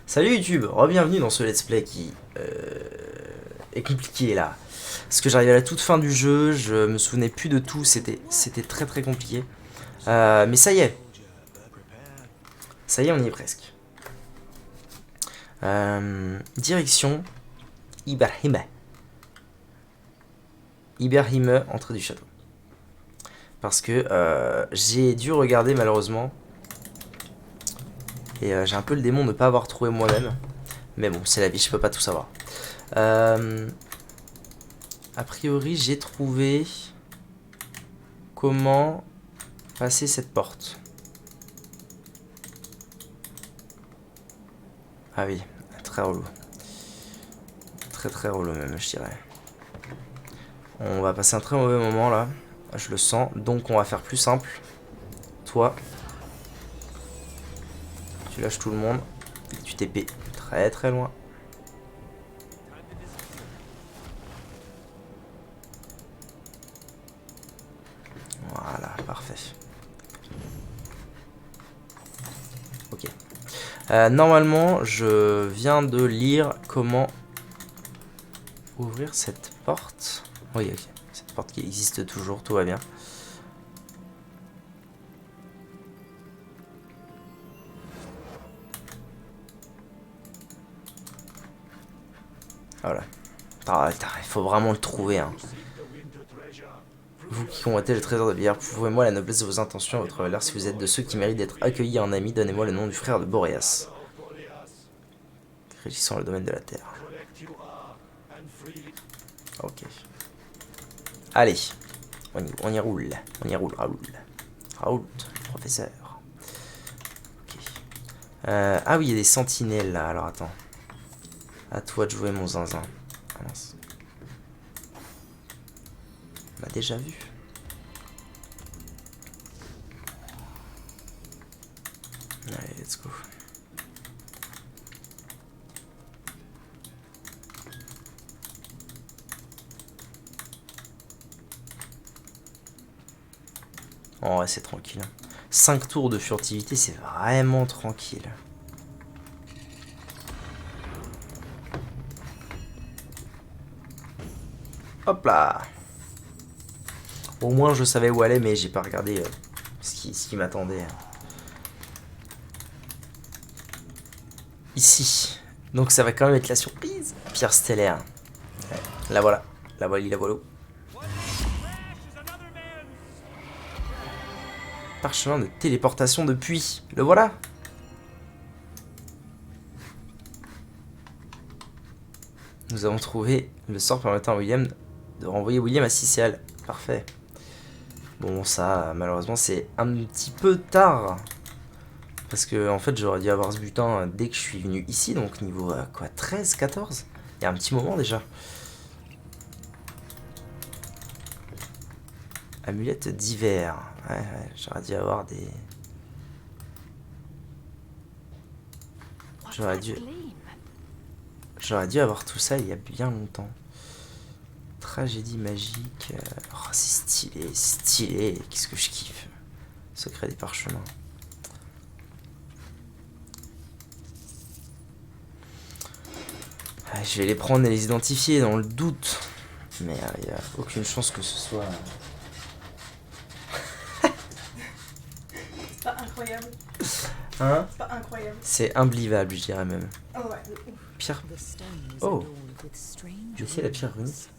Salut YouTube, re-bienvenue dans ce let's play qui est compliqué là. Parce que j'arrive à la toute fin du jeu, je me souvenais plus de tout, c'était très compliqué. Mais ça y est. Ça y est, on y est presque. Direction Ibrahim. Ibrahim, entrée du château. Parce que j'ai dû regarder malheureusement. Et j'ai un peu le démon de ne pas avoir trouvé moi-même. Mais bon, c'est la vie, je peux pas tout savoir. A priori, j'ai trouvé comment passer cette porte. Ah oui, très relou. Très relou même, je dirais. On va passer un très mauvais moment là. Je le sens. Donc on va faire plus simple. Toi, tu lâches tout le monde. Et tu TP très loin. Voilà, parfait. Ok. Normalement, je viens de lire comment ouvrir cette porte. Oui, ok. Cette porte qui existe toujours, tout va bien. Voilà. Il faut vraiment le trouver. Hein. Vous qui convoitez le trésor de Bière, prouvez-moi la noblesse de vos intentions à votre valeur. Si vous êtes de ceux qui méritent d'être accueillis en amis, donnez-moi le nom du frère de Boréas. Régissant le domaine de la terre. Ok. Allez. On y roule. Raoul, professeur. Ok. Ah oui, il y a des sentinelles là. Alors attends. À toi de jouer mon zinzin. Ah mince. On m'a déjà vu. Allez, let's go. Oh ouais, c'est tranquille. 5 tours de furtivité, c'est vraiment tranquille. Hop là. Au moins je savais où aller, mais j'ai pas regardé ce qui m'attendait. Ici. Donc ça va quand même être la surprise. Pierre stellaire. Ouais. La voilà. La voilà. Parchemin de téléportation depuis. Le voilà. Nous avons trouvé le sort permettant à William de renvoyer William à Sicile. Parfait. Bon, ça, malheureusement, c'est un petit peu tard. Parce que, en fait, j'aurais dû avoir ce butin dès que je suis venu ici. Donc, niveau, quoi, 13, 14 ? Il y a un petit moment, déjà. Amulette d'hiver. Ouais, j'aurais dû avoir des... J'aurais dû avoir tout ça il y a bien longtemps. Tragédie magique. Oh, c'est stylé. Qu'est-ce que je kiffe. Secret des parchemins. Je vais les prendre et les identifier dans le doute. Mais il n'y a aucune chance que ce soit... C'est pas incroyable. Hein? C'est pas incroyable. C'est imbelievable, je dirais même. Oh ouais, ouf. Pierre... Oh. J'ai la pierre runique.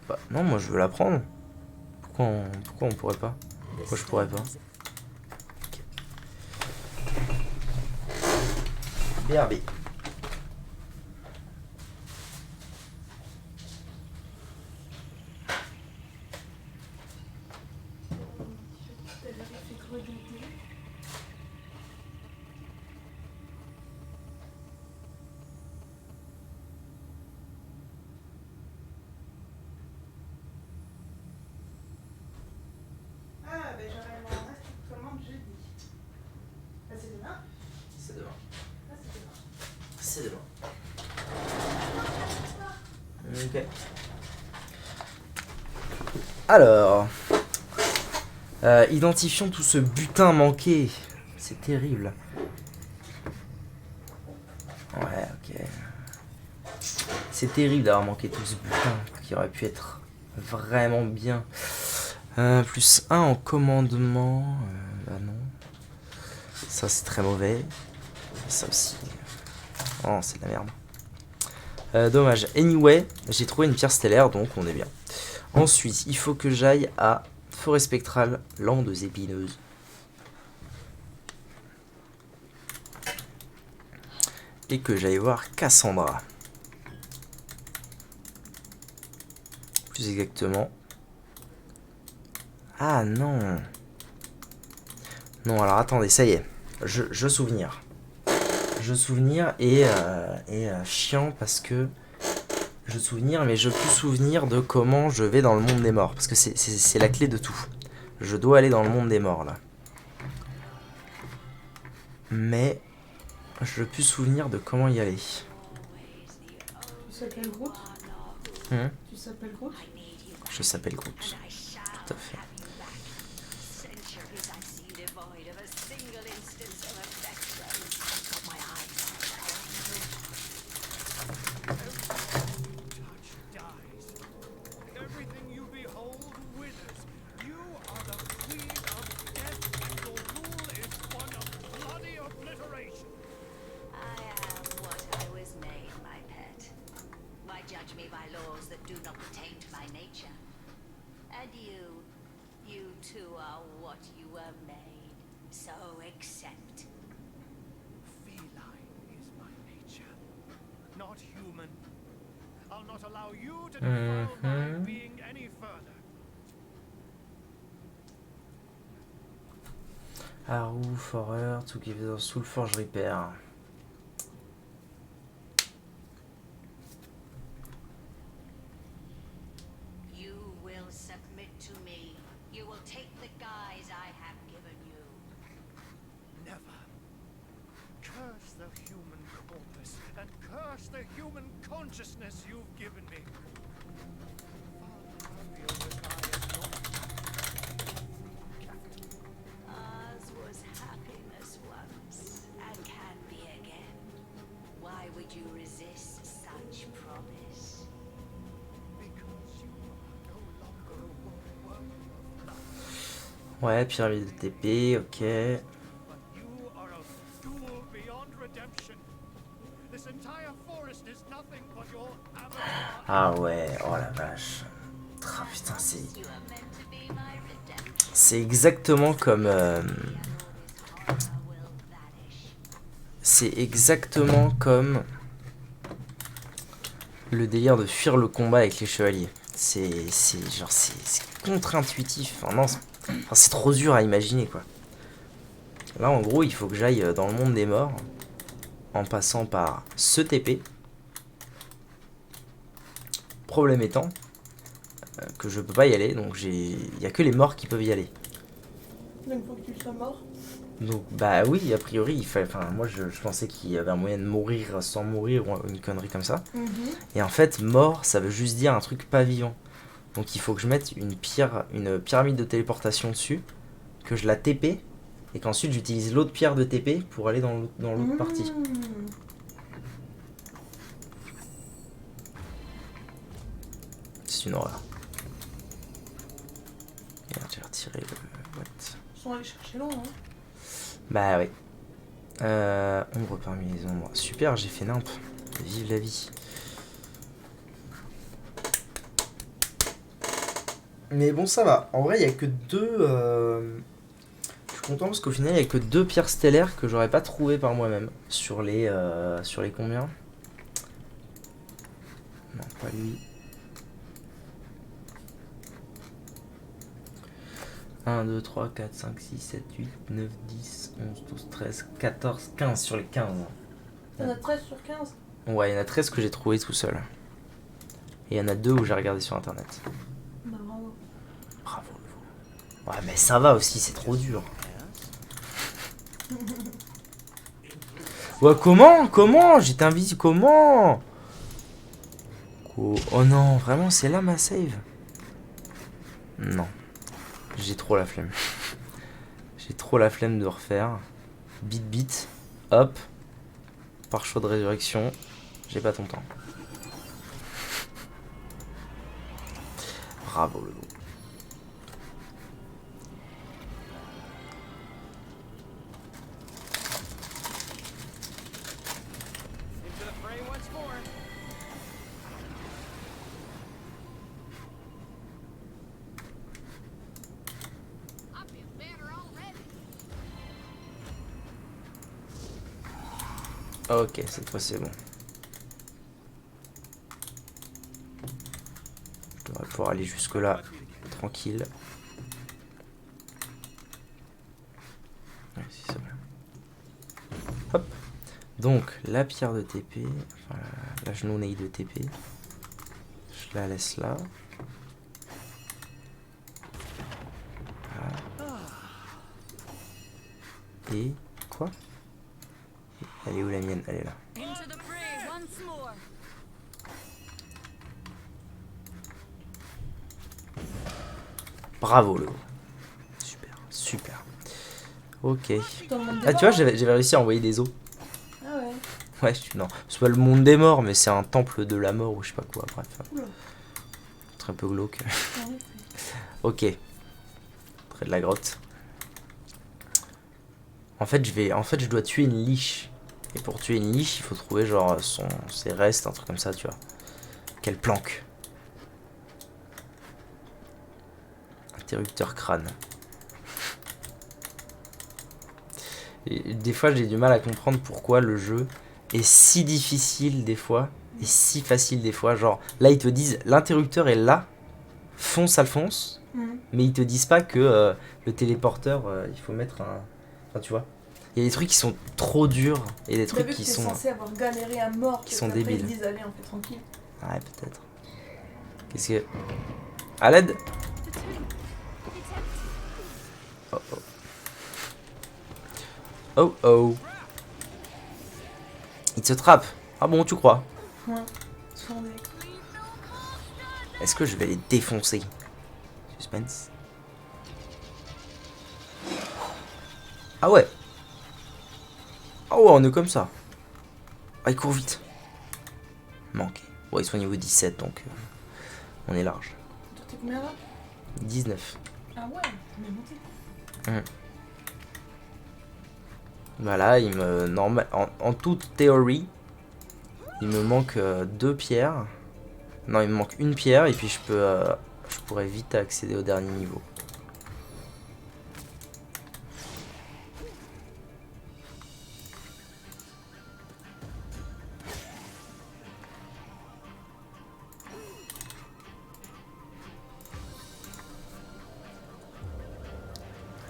Bah non, moi je veux la prendre. Pourquoi on pourrait pas? Pourquoi je pourrais pas? Okay. BRB. C'est demain. Ok. Alors, identifions tout ce butin manqué. C'est terrible. Ok. C'est terrible d'avoir manqué tout ce butin qui aurait pu être vraiment bien. Plus 1 en commandement. Bah non. Ça c'est très mauvais. Ça aussi. Oh, c'est de la merde. Dommage. Anyway, j'ai trouvé une pierre stellaire, donc on est bien. Ensuite, il faut que j'aille à Forêt Spectrale, Landes Épineuses. Et que j'aille voir Cassandra. Plus exactement. Ah non. Non, alors attendez, ça y est. Je souvenir. Je souvenir et chiant parce que je souvenir, mais je peux souvenir de comment je vais dans le monde des morts. Parce que c'est la clé de tout. Je dois aller dans le monde des morts là. Mais je peux souvenir de comment y aller. Tu s'appelles Groot? Tu s'appelles Groot? Je s'appelle Groot. Tout à fait. Haru, Forer, tout qui fait Soul Forge Repair. Ouais, pyramide de TP, ok. Ah ouais, oh la vache. Ah putain, c'est exactement comme... c'est exactement comme le délire de fuir le combat avec les chevaliers. C'est contre-intuitif. Enfin, non, c'est trop dur à imaginer, quoi. Là, en gros, il faut que j'aille dans le monde des morts en passant par ce TP. Problème étant que je peux pas y aller, donc il y a que les morts qui peuvent y aller. Une fois que tu sois mort. Donc bah oui, a priori, il fallait. Enfin, moi je pensais qu'il y avait un moyen de mourir sans mourir ou une connerie comme ça. Et en fait, mort, ça veut juste dire un truc pas vivant. Donc il faut que je mette une pyramide de téléportation dessus, que je la TP, et qu'ensuite j'utilise l'autre pierre de TP pour aller dans l'autre partie. C'est une horreur. Merde, j'ai retiré le what. Ils sont allés chercher loin, hein. Bah oui. Ombre parmi les ombres. Super, j'ai fait nimp. Vive la vie. Mais bon, ça va. En vrai, il n'y a que deux... Je suis content parce qu'au final, il n'y a que 2 pierres stellaires que j'aurais pas trouvées par moi-même. Sur les combien? Non, pas lui. 1, 2, 3, 4, 5, 6, 7, 8, 9, 10, 11, 12, 13, 14, 15 sur les 15. Il y en a 13 sur 15? Ouais, il y en a 13 que j'ai trouvé tout seul. Et il y en a 2 où j'ai regardé sur internet. Bah bravo. Bravo. Ouais, mais ça va aussi, c'est trop dur. Ouais, comment j'étais invisible, comment? Oh non, vraiment, c'est là ma save? Non. J'ai trop la flemme. J'ai trop la flemme de refaire. Bit, hop. Par choix de résurrection. J'ai pas ton temps. Bravo le loup. Ok, cette fois c'est bon. Je devrais pouvoir aller jusque là, tranquille. Ouais, si c'est bon. Hop. Donc, la pierre de TP, enfin, la genouille de TP, je la laisse là. Voilà. Et quoi? Elle est où la mienne? Elle est là. Bravo le. Super, super. Ok. Ah tu vois, j'avais réussi à envoyer des os. Ah ouais. Ouais, non, c'est pas le monde des morts, mais c'est un temple de la mort ou je sais pas quoi, bref. Très peu glauque. Ok. Près de la grotte. En fait, je dois tuer une liche. Et pour tuer une liche, il faut trouver genre ses restes, un truc comme ça, tu vois. Quelle planque. Interrupteur crâne. Et des fois, j'ai du mal à comprendre pourquoi le jeu est si difficile des fois et si facile des fois. Genre, là, ils te disent l'interrupteur est là, fonce Alphonse, mais ils te disent pas que le téléporteur, il faut mettre un. Enfin, tu vois. Il y a des trucs qui sont trop durs et des trucs qui sont. Censé avoir galéré à mort, qui sont débiles. Ils disent allez, on fait tranquille. Ouais, peut-être. Qu'est-ce que. À l'aide. Oh oh. Oh oh. Il te trappe. Ah bon, tu crois? Ouais. Est-ce que je vais les défoncer? Suspense. Ah ouais. Ah ouais, on est comme ça. Ah, il court vite. Manqué. Bon, ils sont au niveau 17, donc on est large. T'es combien là? 19. Ah ouais, on est monté. Voilà, il me normal en toute théorie, il me manque 2 pierres. Non, il me manque une pierre et puis je pourrais vite accéder au dernier niveau.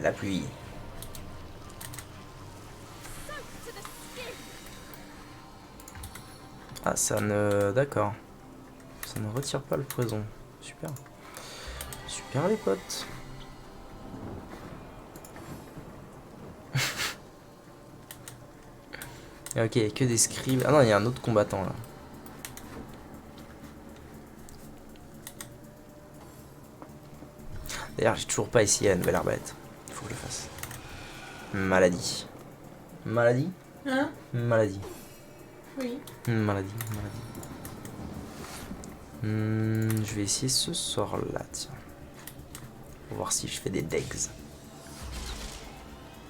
La pluie. Ah, ça ne... D'accord. Ça ne retire pas le poison. Super. Super les potes. Ok, que des scribes. Ah non, il y a un autre combattant là. D'ailleurs, j'ai toujours pas essayé la nouvelle arbalète. Il faut que je le fasse. Maladie. Maladie? Hein? Maladie. Oui. Maladie, maladie. Je vais essayer ce sort-là, tiens. Pour voir si je fais des degs.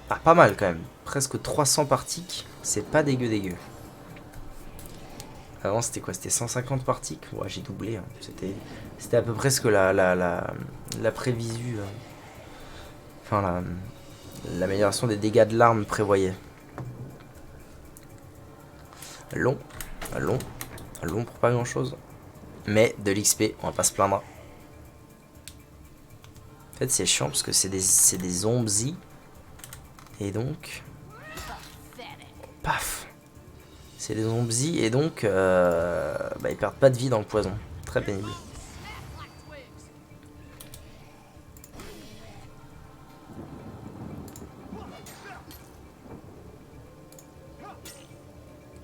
Ah, pas mal quand même. Presque 300 particles. C'est pas dégueu. Avant, c'était quoi? C'était 150 particles. Ouais, j'ai doublé. Hein. C'était à peu près ce que la prévisu. Enfin, l'amélioration des dégâts de l'arme prévoyait. Long pour pas grand chose. Mais de l'XP, on va pas se plaindre. En fait, c'est chiant parce que c'est des zombies. Et donc. Paf! C'est des zombies et donc. Ils perdent pas de vie dans le poison. Très pénible.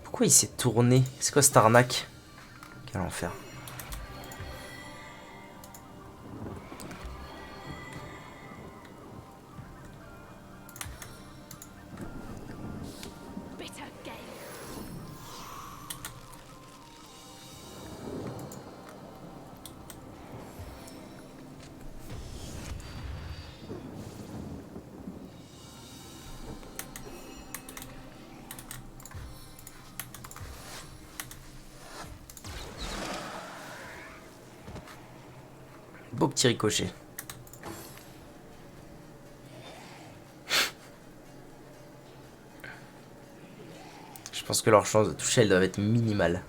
Pourquoi il s'est tourné? C'est quoi cette arnaque? Quel enfer. beau petit ricochet. Je pense que leur chance de toucher, elles doivent être minimales.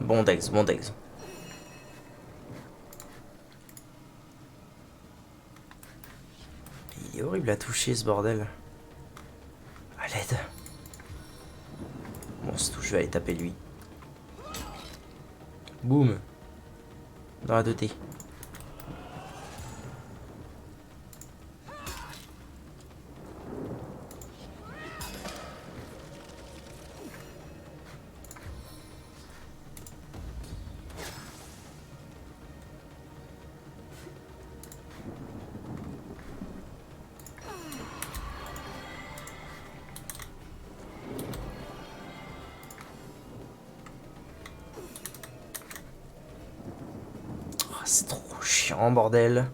Bon Dex, bon Dex. Il est horrible à toucher ce bordel. À l'aide. Bon, c'est tout, je vais aller taper lui. Boum. Dans la 2T. C'est trop chiant, bordel.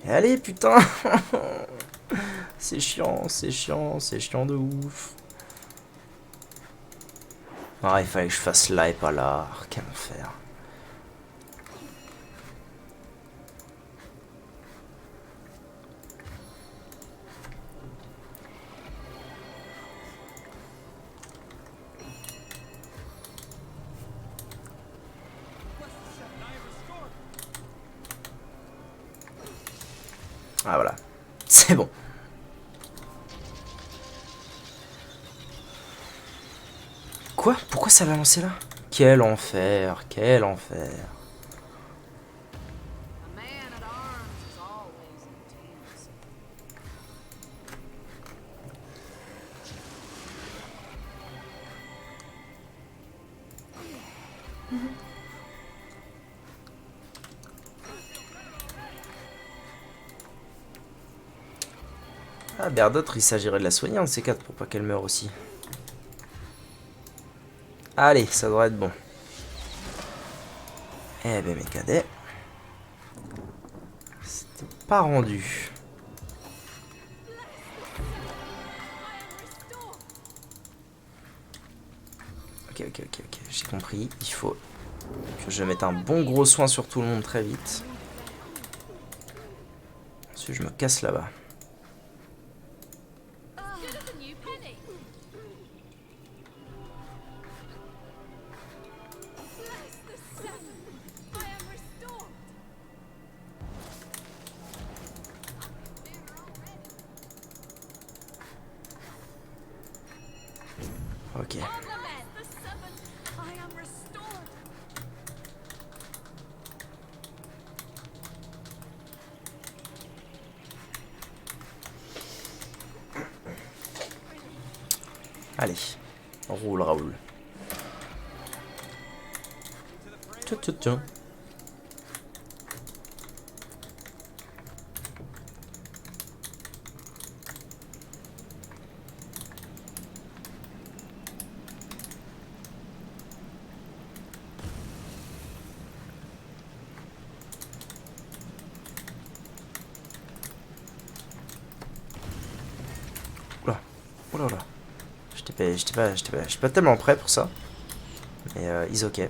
Et allez, putain. C'est chiant, c'est chiant, c'est chiant de ouf. Ah, il fallait que je fasse là et pas là. Quel enfer. Ah voilà. C'est bon. Quoi? Pourquoi ça l'a lancé là? Quel enfer, quel enfer. Ah, Berdot, il s'agirait de la soigner, un de ces quatre, pour pas qu'elle meure aussi. Allez, ça devrait être bon. Eh ben, mes cadets. C'était pas rendu. Ok, j'ai compris. Il faut que je mette un bon gros soin sur tout le monde très vite. Ensuite, je me casse là-bas. Ok. Allez, roule Raoul. Tiens. Oula. J'étais pas tellement prêt pour ça. Mais is ok.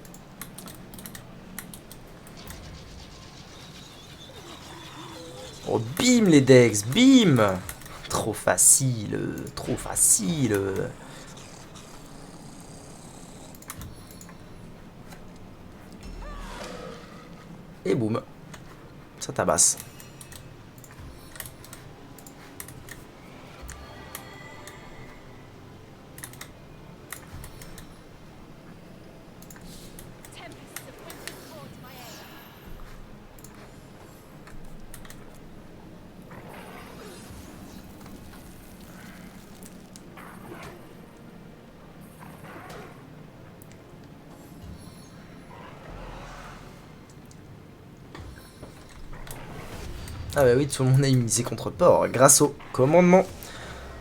Oh, bim les Dex, bim. Trop facile, trop facile. Et boum. Ça tabasse. Ah bah oui, tout le monde a immunisé contre Port grâce au commandement.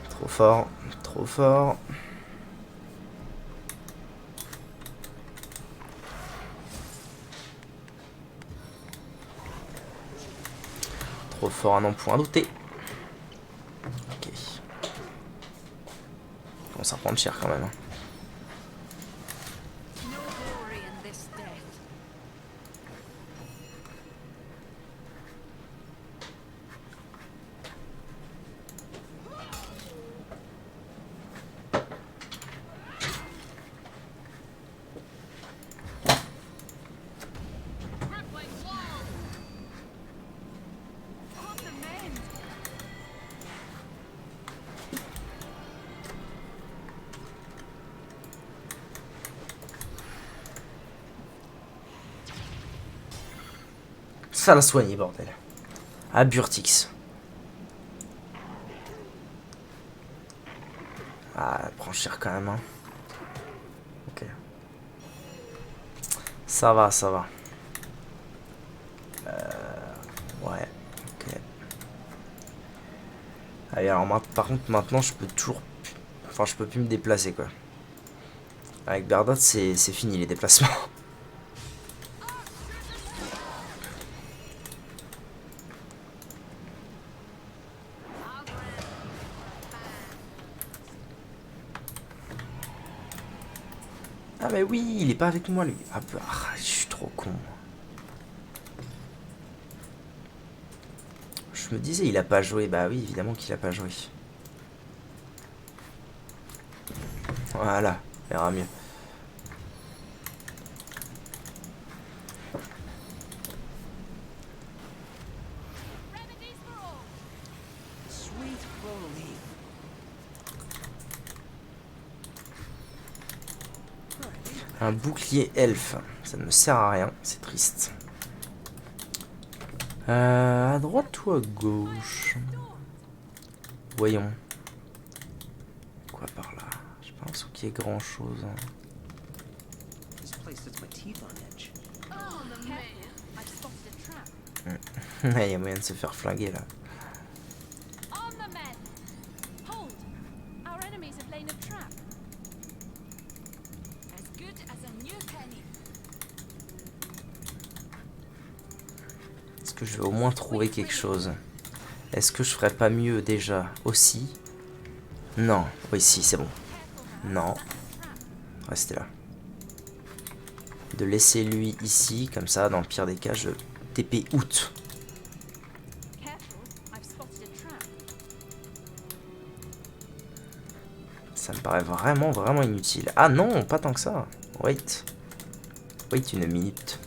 Trop fort, trop fort. Trop fort à n'en point douter. Ok. Bon, ça prend cher quand même. Hein. Ça l'a soigné, bordel. À Burtix. Ah, elle prend cher quand même. Hein. Ok. Ça va, ça va. Ouais. Ok. Allez, alors par contre, maintenant, je peux toujours... Enfin, je peux plus me déplacer, quoi. Avec Berdot, c'est fini, les déplacements. Ah mais oui, il est pas avec moi lui. Ah bah, je suis trop con. Je me disais, il a pas joué. Bah oui, évidemment qu'il a pas joué. Voilà, ça ira mieux. Un bouclier elfe, ça ne me sert à rien, c'est triste. À droite ou à gauche? Voyons. Quoi par là? Je pense qu'il y ait grand chose. Il y a moyen de se faire flinguer là. Est-ce que je vais au moins trouver quelque chose? Est-ce que je ferais pas mieux déjà aussi? Non. Oui, si, c'est bon. Non. Restez là. De laisser lui ici, comme ça, dans le pire des cas, je TP out. Ça me paraît vraiment, vraiment inutile. Ah non, pas tant que ça. Wait. Wait une minute.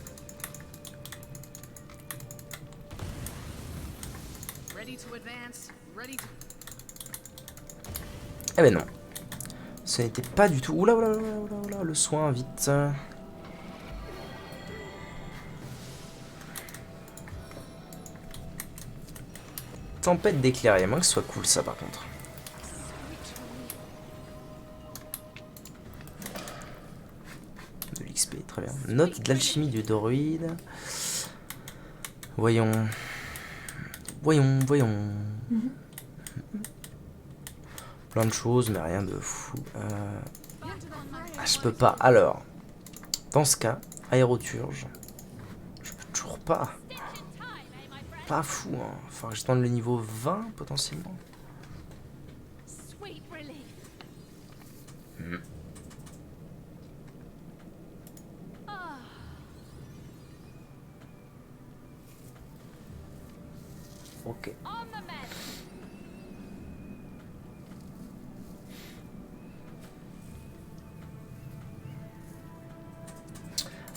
Eh ben non. Ce n'était pas du tout... Oula, oula, oula, oula, oula, le soin, vite. Tempête d'éclairs, il y a moins que ce soit cool ça par contre. De l'XP, très bien. Note d'alchimie du druide. Voyons. Voyons, voyons. Plein de choses, mais rien de fou. Ah, je peux pas. Alors, dans ce cas, aéroturge. Je peux toujours pas. Pas fou, hein. Enfin, je tente le niveau 20 potentiellement. Ok.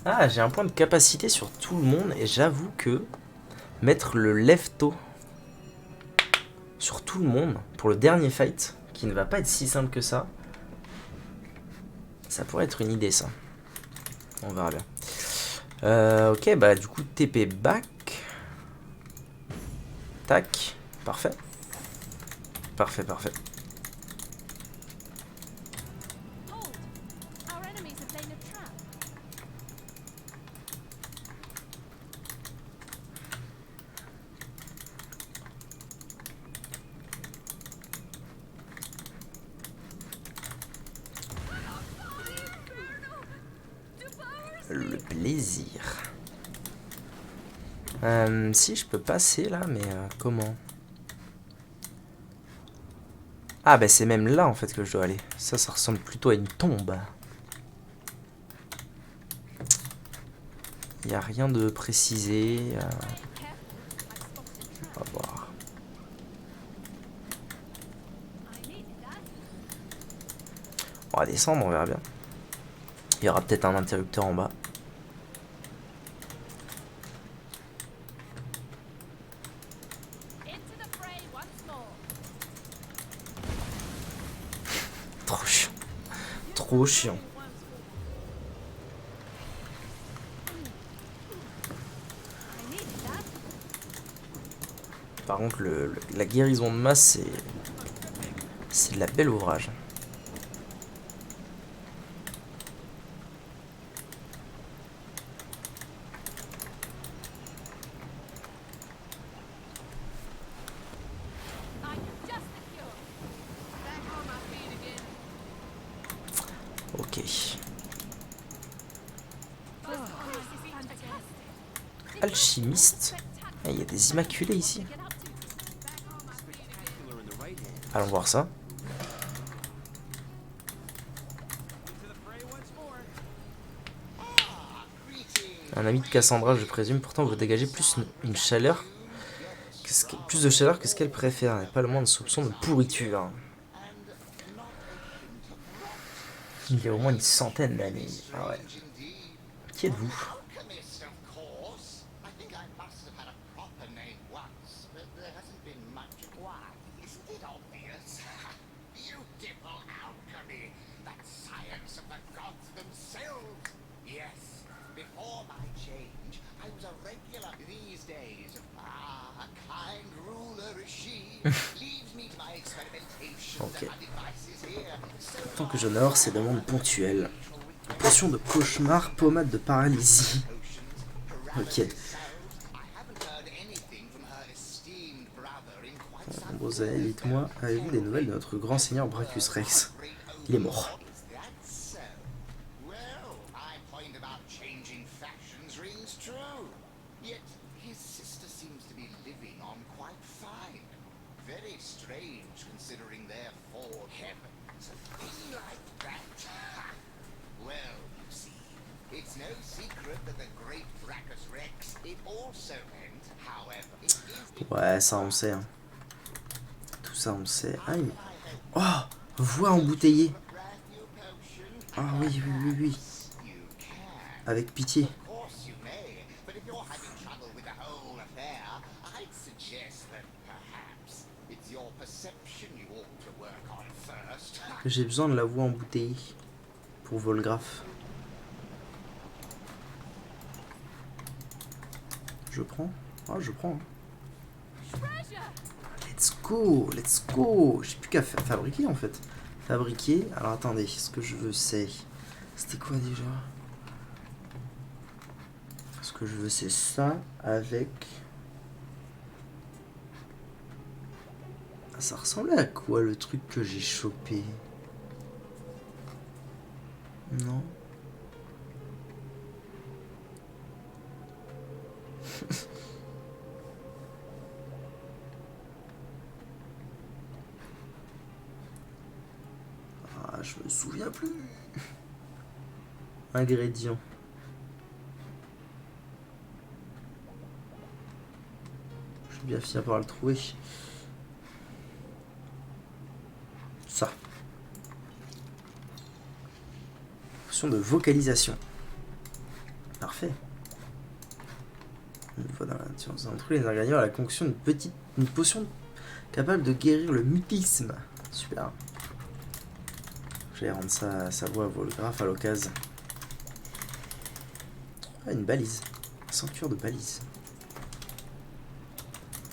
Ah, j'ai un point de capacité sur tout le monde et j'avoue que mettre le lefto sur tout le monde pour le dernier fight, qui ne va pas être si simple que ça pourrait être une idée ça. On verra bien. Ok, bah du coup TP back. Tac, parfait. Parfait, parfait. Le plaisir. Si je peux passer là, mais comment? Ah bah c'est même là en fait que je dois aller. Ça ressemble plutôt à une tombe. Il n'y a rien de précisé. On va voir. On va descendre, on verra bien. Il y aura peut-être un interrupteur en bas. Trop chiant. Trop chiant. Par contre, la guérison de masse, c'est de la belle ouvrage. Ok. Alchimiste. Il y a des immaculés ici. Allons voir ça. Un ami de Cassandra, je présume. Pourtant, vous dégagez plus une chaleur. Plus de chaleur que ce qu'elle préfère. Et pas le moins de soupçon de pourriture. Il y a au moins une centaine d'années. Ah ouais. Qui êtes-vous? Ok. Tant que j'honore ces demandes ponctuelles. Potion de cauchemar, pommade de paralysie. Ok. Rosalie, dites-moi, avez-vous des nouvelles de notre grand seigneur Brachus Rex? Il est mort. Ouais, ça on sait. Hein. Tout ça on sait. Ah, il... Oh, voix embouteillée. Ah oui, oui, oui, oui. Avec pitié. J'ai besoin de la voix embouteillée pour Volgraph. Je prends. Ah, je prends. Let's go, let's go. J'ai plus qu'à fabriquer en fait. Fabriquer. Alors attendez, ce que je veux c'est... C'était quoi déjà? Ce que je veux c'est ça avec... Ah, ça ressemblait à quoi le truc que j'ai chopé? Non. Ah, je me souviens plus. Ingrédients. Je vais bien finir par le trouver. Ça. Option de vocalisation. Parfait. Une fois dans la nature, vous introduisez les ingrédients à la concoction d'une potion capable de guérir le mutisme. Super. Je vais rendre ça sa voix holographe à l'occasion. Ah, une balise. Un ceinture de balise.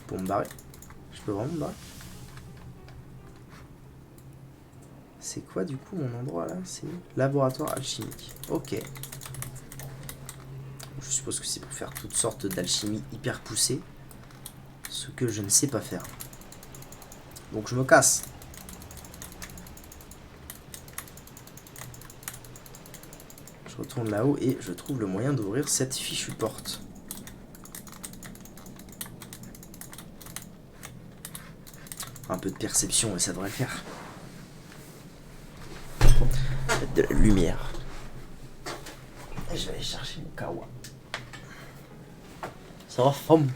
Pour me barrer. Je peux vraiment me barrer. C'est quoi du coup mon endroit là? C'est laboratoire alchimique. Ok. Je suppose que c'est pour faire toutes sortes d'alchimie hyper poussée. Ce que je ne sais pas faire. Donc je me casse. Je retourne là-haut et je trouve le moyen d'ouvrir cette fichue porte. Un peu de perception et ça devrait le faire. Mettre de la lumière. Et je vais aller chercher mon kawa. Ça va, femme?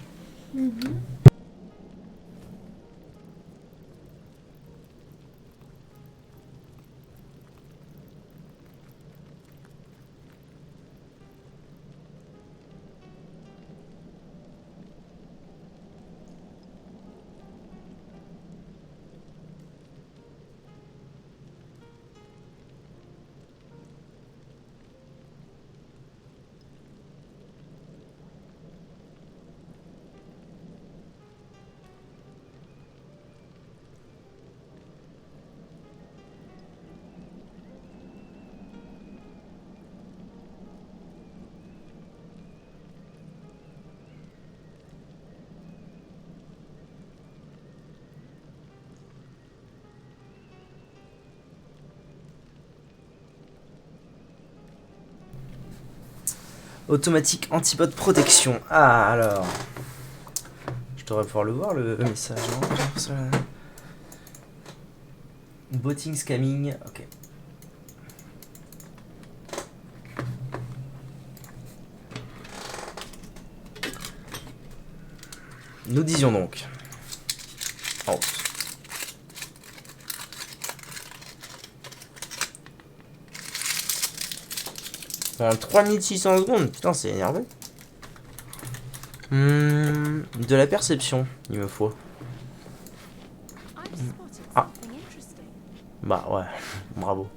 Automatique antibot protection. Ah, alors. Je devrais pouvoir le voir, le message. Non, botting scamming. Ok. Nous disions donc. En haut. En 3600 secondes, putain, c'est énervé. De la perception, il me faut. Ah. Bah ouais, bravo.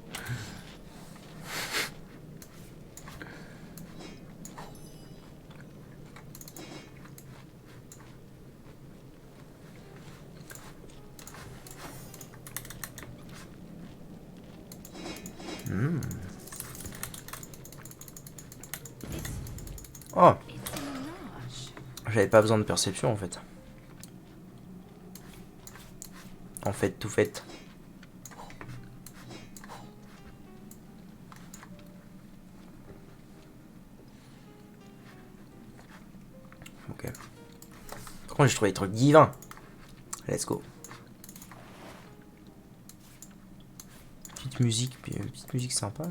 Oh, j'avais pas besoin de perception en fait. En fait, tout fait. Ok. Comment j'ai trouvé des trucs divins. Let's go. Petite musique, puis une petite musique sympa.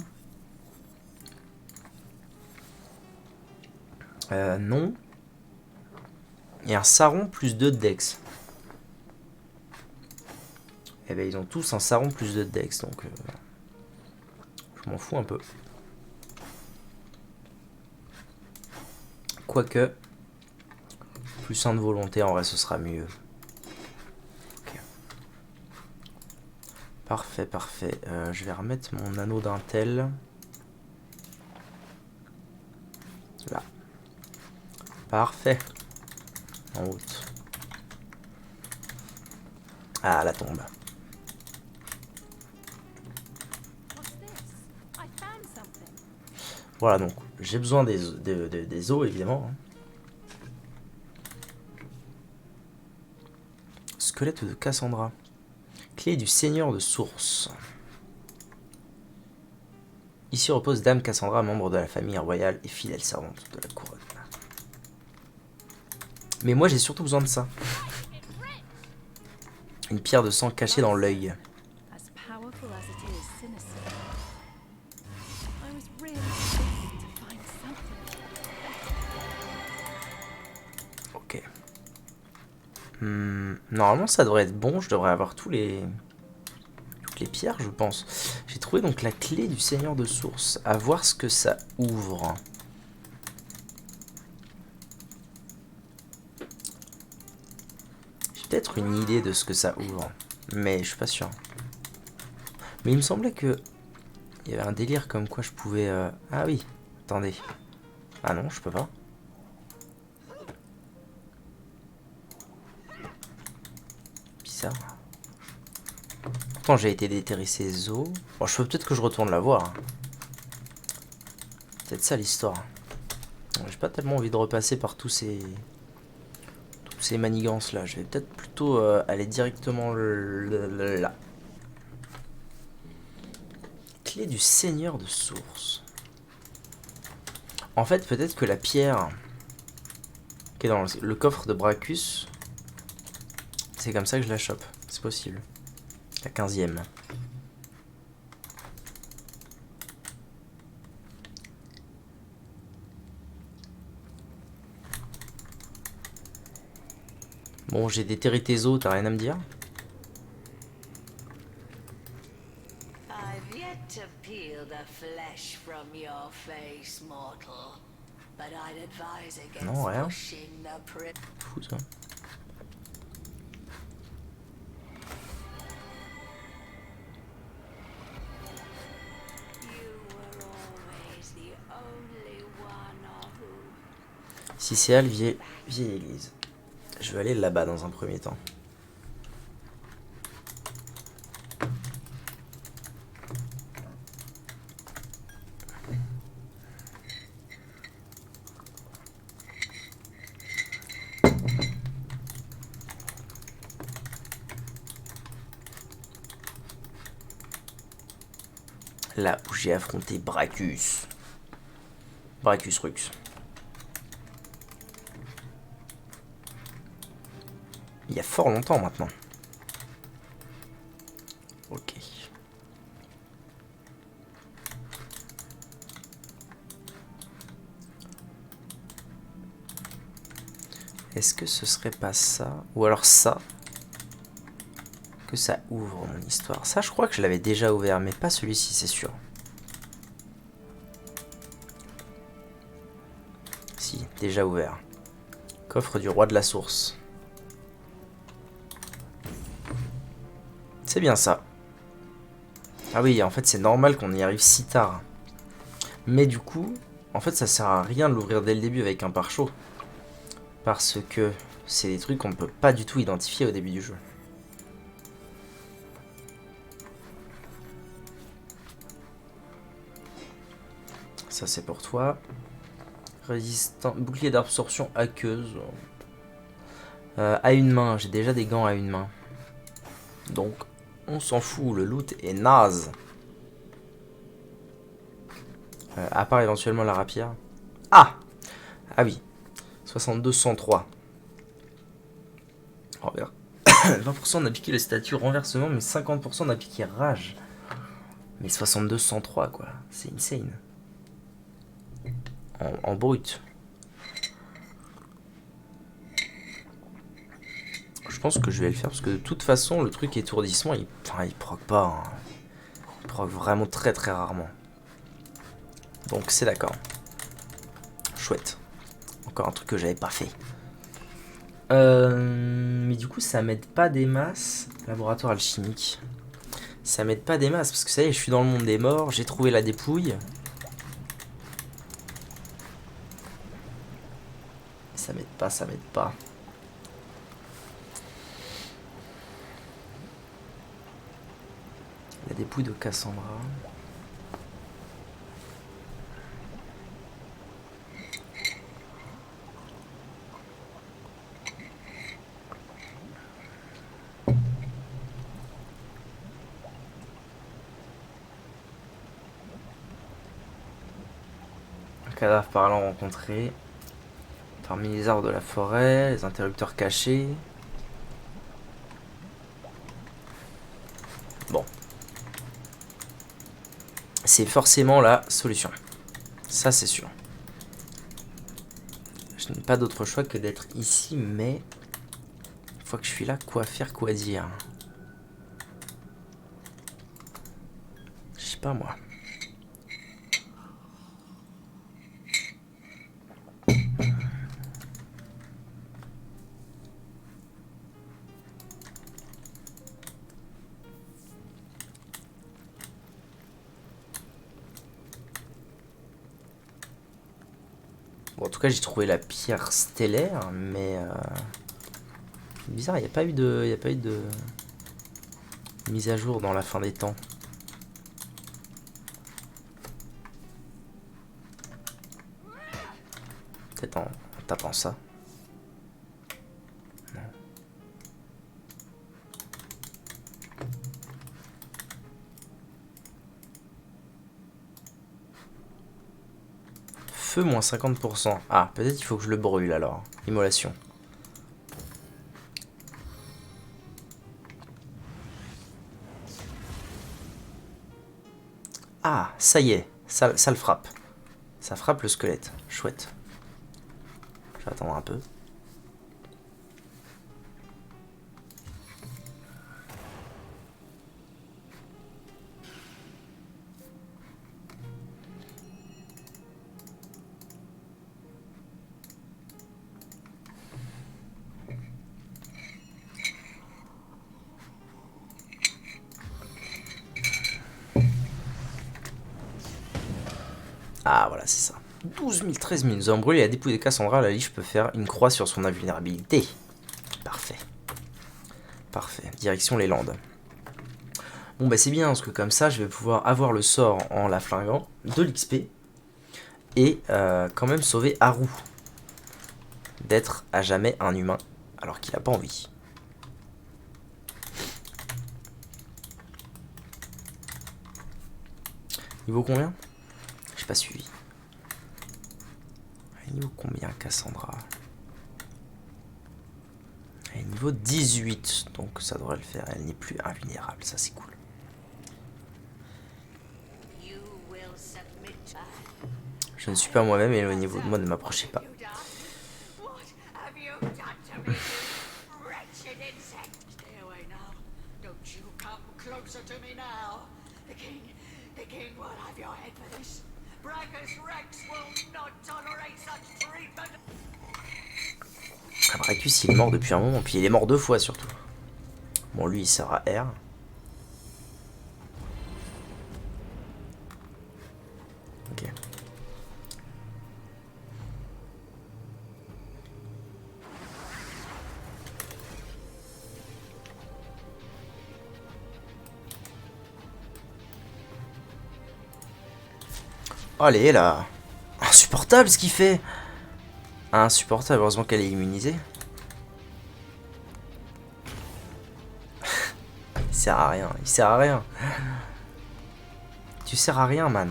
Non. Et un Saron plus 2 de Dex. Eh ben ils ont tous un Saron plus 2 de Dex, donc je m'en fous un peu. Quoique, plus 1 de volonté, en vrai ce sera mieux. Okay. Parfait, parfait. Je vais remettre mon anneau d'intel. Là. Parfait. En route. Ah, la tombe. Voilà, donc j'ai besoin des os, évidemment. Squelette de Cassandra. Clé du Seigneur de Source. Ici repose Dame Cassandra, membre de la famille royale et fidèle servante de la couronne. Mais moi j'ai surtout besoin de ça. Une pierre de sang cachée dans l'œil. Ok. Normalement ça devrait être bon, je devrais avoir toutes les pierres je pense. J'ai trouvé donc la clé du Seigneur de Source. À voir ce que ça ouvre. peut-être une idée de ce que ça ouvre, mais je suis pas sûr. Mais il me semblait que il y avait un délire comme quoi je pouvais... Ah oui, attendez. Ah non, je peux pas. Bizarre. Pourtant j'ai été déterrer ces os. Bon, je peux peut-être que je retourne la voir. Peut-être ça l'histoire. J'ai pas tellement envie de repasser par tous ces manigances là. Je vais peut-être plutôt aller directement là. Clé du seigneur de source. En fait, peut-être que la pierre qui est dans le coffre de Bracus, c'est comme ça que je la chope. C'est possible. La 15e. Bon, j'ai déterré tes os, t'as rien à me dire? I've yet to peel the flesh from your face, mortal. But I'd advise Non, against rien. pushing the Fou ça. You were always the only one of whom Si c'est elle, vieille église. Je vais aller là-bas dans un premier temps. Là où j'ai affronté Bracus. Bracus Rux. Il y a fort longtemps maintenant. Ok. Est-ce que ce serait pas ça? Ou alors ça? Que ça ouvre mon histoire. Ça, je crois que je l'avais déjà ouvert, mais pas celui-ci, c'est sûr. Si, déjà ouvert. Coffre du roi de la source. C'est bien ça. Ah oui, en fait, c'est normal qu'on y arrive si tard. Mais du coup, en fait, ça sert à rien de l'ouvrir dès le début avec un pare-chaud. Parce que c'est des trucs qu'on ne peut pas du tout identifier au début du jeu. Ça, c'est pour toi. Résistant, bouclier d'absorption aqueuse. À une main, j'ai déjà des gants à une main. Donc, on s'en fout, le loot est naze. À part éventuellement la rapière. Ah! Ah oui. 62-103. Oh, regarde. 20% n'a piqué le statut renversement, mais 50% n'a piqué rage. Mais 62-103, quoi. C'est insane. En brut. Je pense que je vais le faire parce que de toute façon, le truc étourdissement, il proc pas. Hein. Il proc vraiment très très rarement. Donc c'est d'accord. Chouette. Encore un truc que j'avais pas fait. Mais du coup, ça m'aide pas des masses. Laboratoire alchimique. Ça m'aide pas des masses parce que ça y est, je suis dans le monde des morts. J'ai trouvé la dépouille. Ça m'aide pas, ça m'aide pas. La dépouille de Cassandra. Un cadavre parlant rencontré. Parmi les arbres de la forêt, les interrupteurs cachés. Bon. C'est forcément la solution. Ça, c'est sûr. Je n'ai pas d'autre choix que d'être ici, mais... Une fois que je suis là, quoi faire, quoi dire? Je sais pas, moi. Bon, en tout cas, j'ai trouvé la pierre stellaire, mais... C'est bizarre, il n'y a pas eu de mise à jour dans la fin des temps. Peut-être en tapant ça. Non. Feu moins 50%. Ah, peut-être il faut que je le brûle alors. Immolation. Ah, ça y est. Ça le frappe. Ça frappe le squelette. Chouette. Je vais attendre un peu. Ah, voilà, c'est ça. 12 000, 13 000. Nous avons brûlé la dépouille de Cassandra. La liche peut faire une croix sur son invulnérabilité. Parfait. Parfait. Direction les Landes. Bon, bah c'est bien, parce que comme ça, je vais pouvoir avoir le sort en la flinguant, de l'XP, et quand même sauver Haru d'être à jamais un humain, alors qu'il n'a pas envie. Niveau combien? J'ai pas suivi. Niveau combien Cassandra? Elle est niveau 18, donc ça devrait le faire. Elle n'est plus invulnérable, ça c'est cool. Je ne suis pas moi-même et au niveau de moi, ne m'approchez pas. Bracus il est mort depuis un moment, puis il est mort 2 fois surtout. Bon, lui il sert à R. Ok. Allez là. Insupportable ce qu'il fait. Insupportable, heureusement qu'elle est immunisée. Il sert à rien, il sert à rien. Tu sers à rien, man.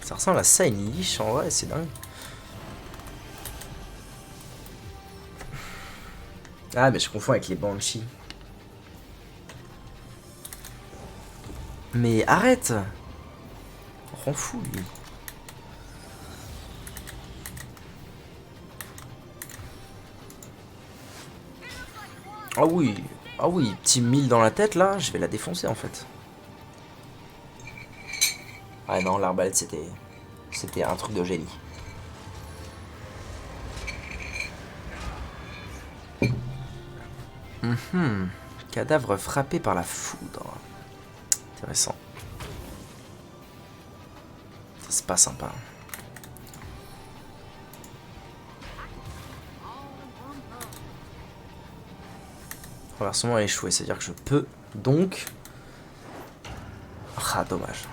Ça ressemble à ça, une liche en vrai, c'est dingue. Ah, mais je confonds avec les Banshees. Mais arrête! On rend fou, lui. Ah oui, petit 1000 dans la tête, là, je vais la défoncer, en fait. Ah non, l'arbalète, c'était un truc de génie. Cadavre frappé par la foudre. Intéressant. Ça, c'est pas sympa. Renversement a échoué, c'est-à-dire que je peux donc... Ah, dommage.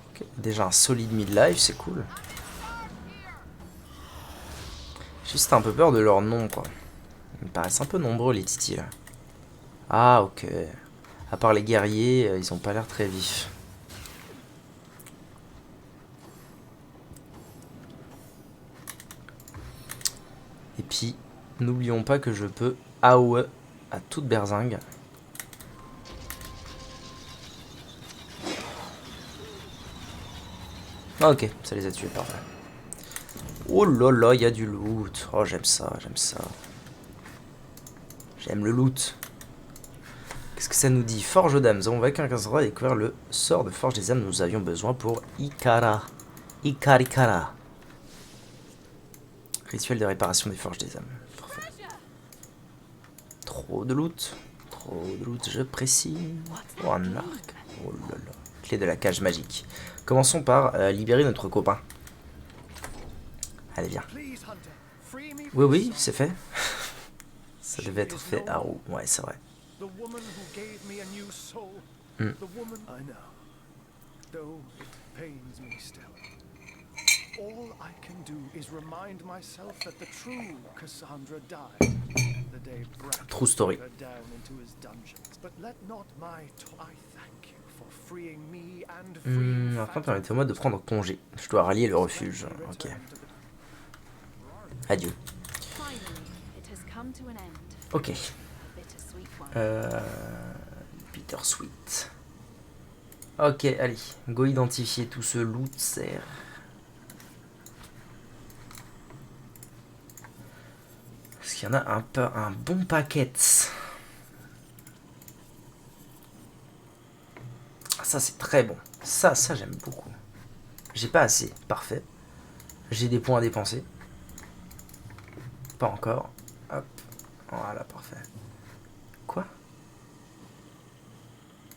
Okay. Déjà un solide mid-life, c'est cool. J'ai juste un peu peur de leur nom, quoi. Ils me paraissent un peu nombreux, les titis, là. Ah, ok. À part les guerriers, ils ont pas l'air très vifs. Et puis, n'oublions pas que je peux AOE à toute berzingue. Ah, ok, ça les a tués, parfait. Oh là là, il y a du loot. Oh, j'aime ça, j'aime ça. J'aime le loot. que ça nous dit? Forge aux dames. Nous avons vaincu un casse-droit et découvert le sort de forge des âmes. Nous avions besoin pour Ikara. Ikarikara. Rituel de réparation des forges des âmes. Parfait. Trop de loot. Trop de loot, je précise. Oh, un arc. Oh là là. Clé de la cage magique. Commençons par libérer notre copain. Allez, viens. Oui, oui, c'est fait. Ça devait être fait à roue. Ouais, c'est vrai. Hmm. All I can do is remind myself that the true Cassandra died the day Brack True story. put her down into his dungeons. But let not my I thank you for freeing me and freeing Enfin, permettez-moi de prendre congé. Je dois rallier le refuge. Ok. Adieu. Ok. Bittersweet. Ok, allez. Go identifier tout ce loot, serre. Parce qu'il y en a un bon paquet. Ça, c'est très bon. Ça j'aime beaucoup. J'ai pas assez. Parfait. J'ai des points à dépenser. Pas encore. Hop. Voilà, parfait. Quoi?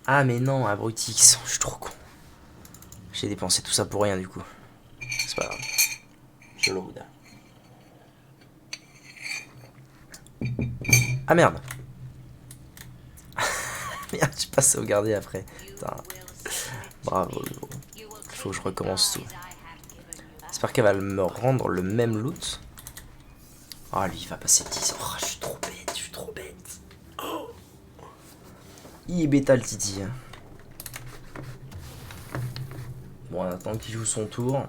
Ah, mais non, abruti. Je suis trop con. J'ai dépensé tout ça pour rien, du coup. C'est pas grave. Je load. Ah merde. Merde, j'ai pas sauvegardé après. Putain. Bravo, gros. Faut que je recommence tout. J'espère qu'elle va me rendre le même loot. Oh, lui, il va passer 10. Oh, je suis trop bête, je suis trop bête. Oh. Il est bêta, le Titi. Bon, on attend qu'il joue son tour.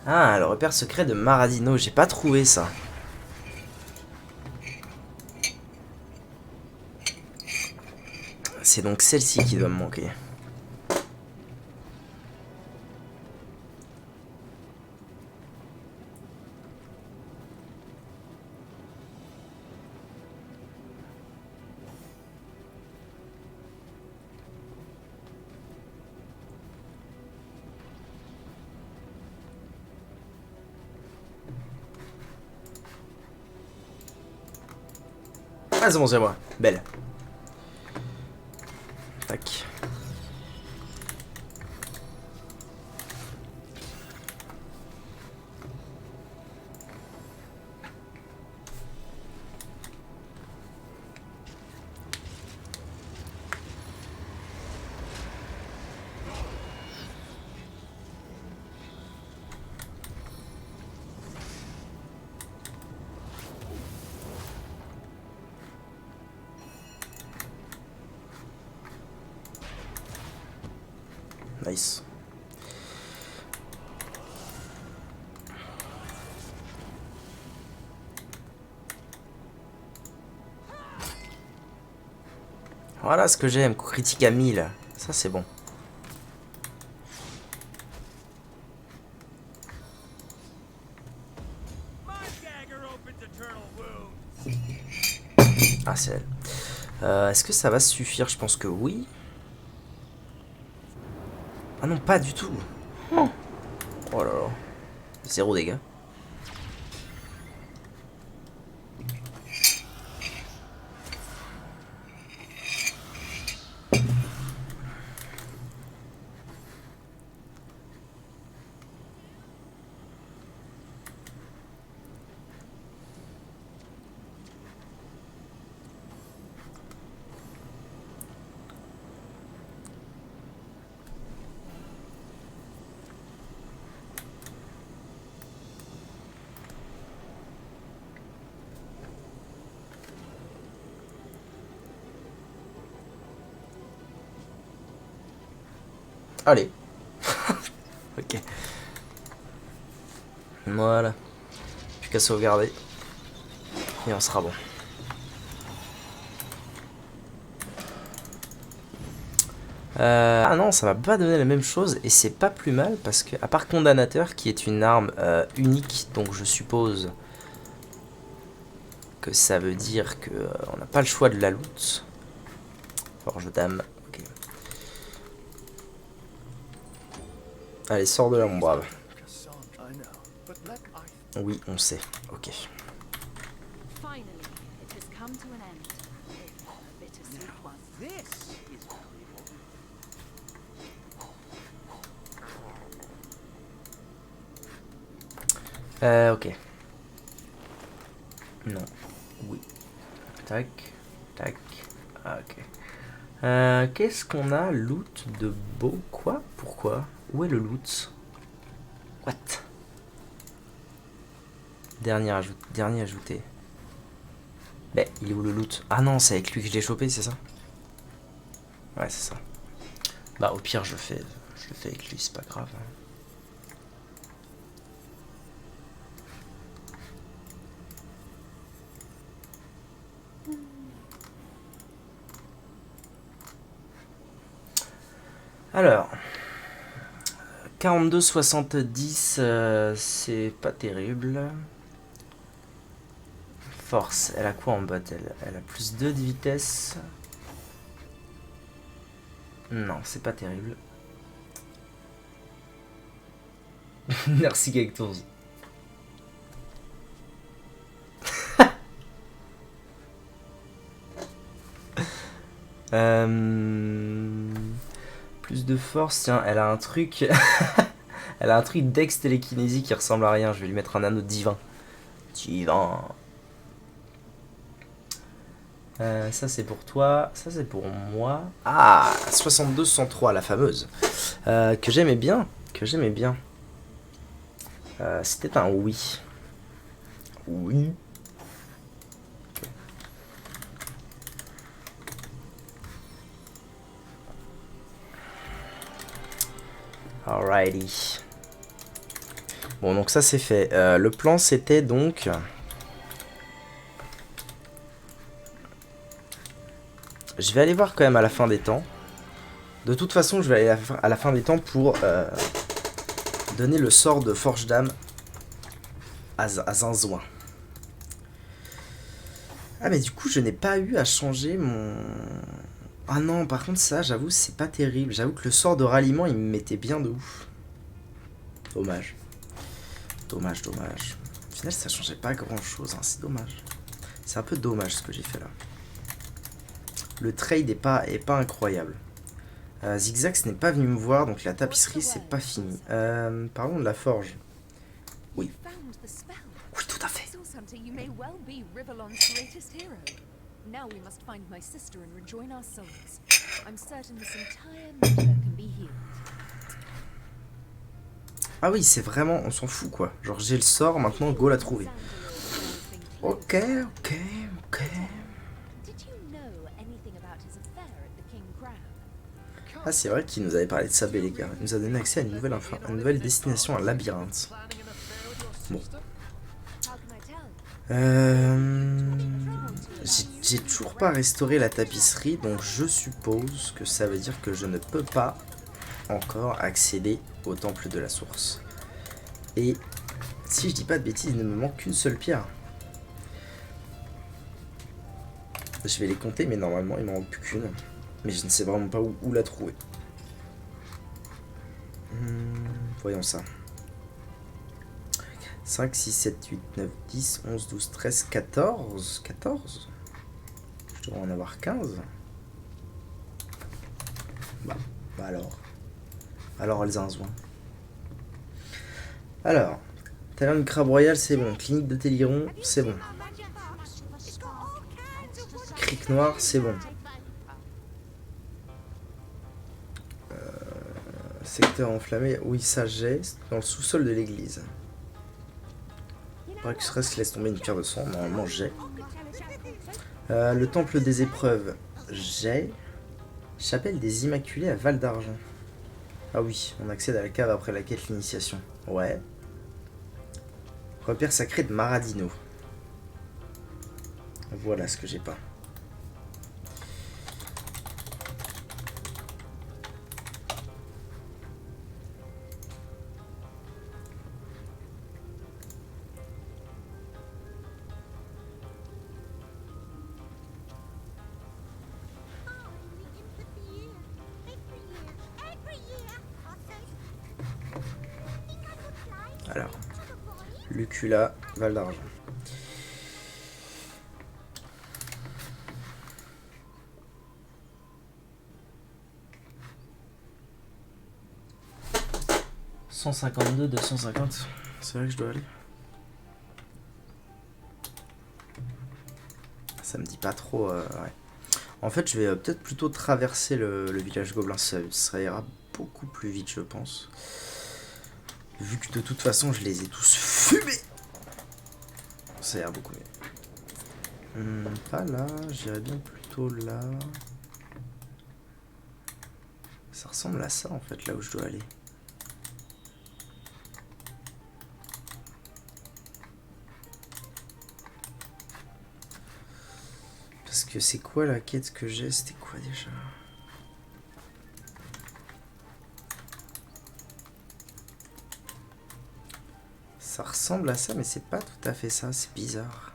Ah, le repère secret de Maradino, j'ai pas trouvé ça. C'est donc celle-ci qui doit me manquer. Ah, c'est bon, c'est moi. Belle. Tac. Nice. Voilà ce que j'aime, coup critique à 1000. Ça c'est bon. Ah c'est elle. Est-ce que ça va suffire? Je pense que oui. Ah non, pas du tout. Oh, oh là là. 0 dégâts. Allez. Ok. Voilà. Plus qu'à sauvegarder. Et on sera bon. Ah non, ça va pas donner la même chose. Et c'est pas plus mal parce que, à part Condamnateur, qui est une arme unique, donc je suppose que ça veut dire que on n'a pas le choix de la loot. Forge d'âme. Ok. Allez, sors de là, mon brave. Cassandra, I know, but let I Oui, on sait. Ok. Finally, it has come to an end. If a bittersweet one. This is valuable. Ok. Non. Oui. Tac. Tac. Ah, ok. Qu'est-ce qu'on a? Loot de beau? Quoi? Pourquoi? Où est le loot? What? Dernier ajouté. Ben, il est où le loot? Ah non, c'est avec lui que je l'ai chopé, c'est ça? Ouais, c'est ça. Bah, au pire, je le fais avec lui, c'est pas grave. Alors, 42,70, c'est pas terrible. Force, elle a quoi en bot? Elle a plus 2 de vitesse. Non, c'est pas terrible. Merci Cactus. Plus de force, tiens, elle a un truc. Elle a un truc d'ex-télékinésie qui ressemble à rien. Je vais lui mettre un anneau divin. Divin. Ça c'est pour toi, ça c'est pour moi. Ah, 62-103, la fameuse. Que j'aimais bien, C'était un oui. Oui. Alrighty. Bon, donc ça c'est fait. Le plan c'était donc... Je vais aller voir quand même à la fin des temps. De toute façon, je vais aller à la fin des temps pour donner le sort de Forge d'âme à Zinzouin. Ah mais du coup, je n'ai pas eu à changer mon... Ah non, par contre ça, j'avoue, c'est pas terrible. J'avoue que le sort de ralliement, il me mettait bien de ouf. Dommage. Dommage. Au final, ça changeait pas grand-chose, hein. C'est dommage. C'est un peu dommage ce que j'ai fait là. Le trade est pas incroyable. Zigzag n'est pas venu me voir, donc la tapisserie c'est pas fini. Parlons de la forge. Oui. Oui, tout à fait. Now we must find my sister and rejoin our souls. I'm certain this entire matter can be healed. Ah oui, c'est vraiment, on s'en fout quoi. Genre j'ai le sort, maintenant go la trouver. Ok. Ah c'est vrai qu'il nous avait parlé de ça, les gars. Il nous a donné accès à une nouvelle destination, un labyrinthe. Bon. J'ai toujours pas restauré la tapisserie, donc je suppose que ça veut dire que je ne peux pas encore accéder au temple de la source. Et si je dis pas de bêtises, il ne me manque qu'une seule pierre. Je vais les compter, mais normalement il m'en manque plus qu'une. Mais je ne sais vraiment pas où la trouver. Voyons ça. 5, 6, 7, 8, 9, 10, 11, 12, 13, 14. 14 ? Je devrais en avoir 15. Bah alors. Alors, elles ont un soin. Alors, Talon de Crabe Royal, c'est bon. Clinique de Téliron, c'est bon. Cric Noir, c'est bon. Secteur enflammé, oui, ça j'ai. Dans le sous-sol de l'église. Braxress laisse tomber une pierre de sang, normalement j'ai. Le temple des épreuves, j'ai. Chapelle des Immaculés à Val d'Argent. Ah oui, on accède à la cave après la quête l'initiation. Ouais. Repère sacré de Maradino. Voilà ce que j'ai pas. Alors, Lucula, Val d'Argent. « 152, 250. C'est là que je dois aller. Ça me dit pas trop... ouais. En fait, je vais peut-être plutôt traverser le village gobelin. Ça ira beaucoup plus vite, je pense. Vu que de toute façon, je les ai tous fumés. Ça ira beaucoup mieux. Pas là, j'irais bien plutôt là. Ça ressemble à ça, en fait, là où je dois aller. Parce que c'est quoi la quête que j'ai? C'était quoi déjà? Ça ressemble à ça, mais c'est pas tout à fait ça, c'est bizarre.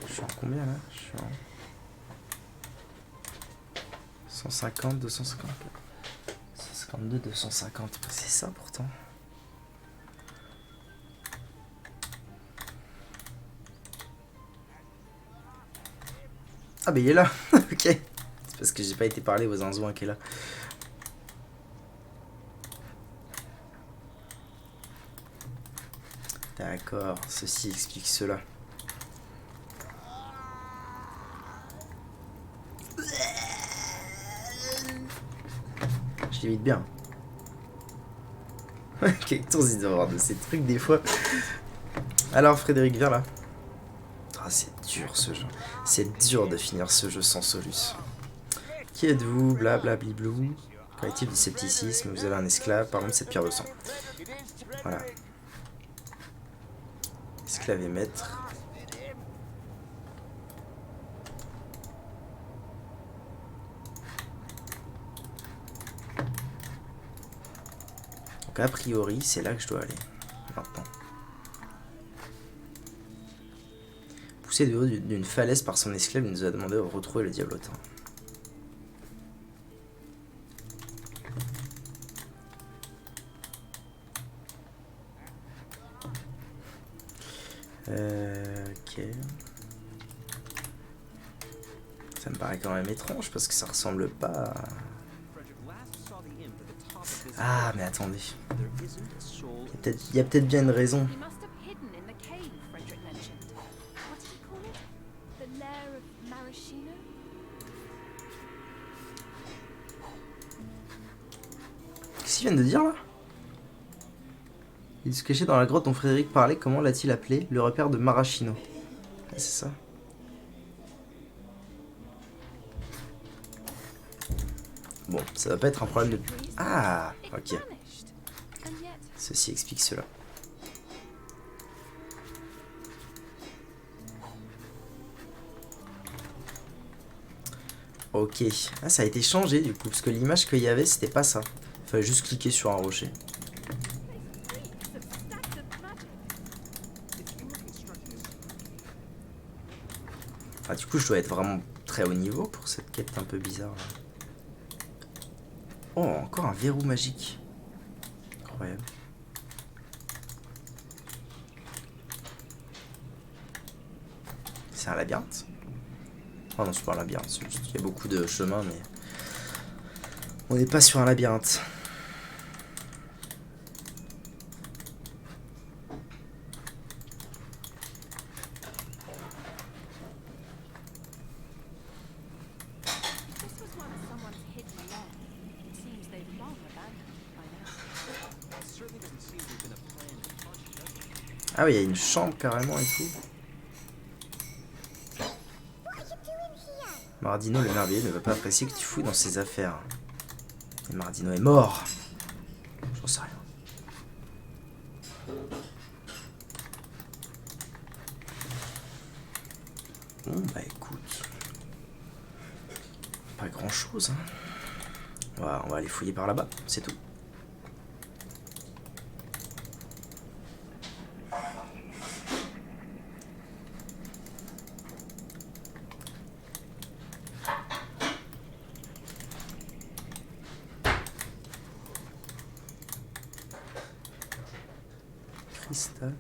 Je suis en combien là? Je suis en 150, 250. 152, 250. C'est ça pourtant. Ah bah il est là. Ok. C'est parce que j'ai pas été parler aux zinzouins qui est là. D'accord, ceci explique cela. Je l'évite bien. Quel tour il doit avoir de ces trucs des fois. Alors Frédéric, viens là. Ah c'est dur ce jeu. C'est dur de finir ce jeu sans Solus. Qui êtes-vous? Blablabliblou. Collectif du scepticisme, vous avez un esclave, par contre cette pierre de sang. Voilà. Esclave et maître. Donc a priori, c'est là que je dois aller. Maintenant. Poussé de haut d'une falaise par son esclave, il nous a demandé de retrouver le diablotin. Ok. Ça me paraît quand même étrange parce que ça ressemble pas à... Ah mais attendez. Il y a peut-être bien une raison. Qu'est-ce qu'ils viennent de dire là? Il se cachait dans la grotte dont Frédéric parlait. Comment l'a-t-il appelé? Le repère de Maraschino. Ah, c'est ça. Bon, ça va pas être un problème de... Ah, ok. Ceci explique cela. Ok. Ah, ça a été changé du coup, parce que l'image qu'il y avait, c'était pas ça. Il fallait juste cliquer sur un rocher. Ah, du coup, je dois être vraiment très haut niveau pour cette quête un peu bizarre. Là. Oh, encore un verrou magique. Incroyable. C'est un labyrinthe? Oh non, c'est pas un labyrinthe, c'est juste qu'il y a beaucoup de chemins, mais... On n'est pas sur un labyrinthe. Ah oui, il y a une chambre carrément et tout. Mardino le merveilleux ne va pas apprécier que tu fous dans ses affaires. Et Mardino est mort. J'en sais rien. Bon bah écoute. Pas grand chose hein. On va aller fouiller par là-bas, c'est tout. Cristal.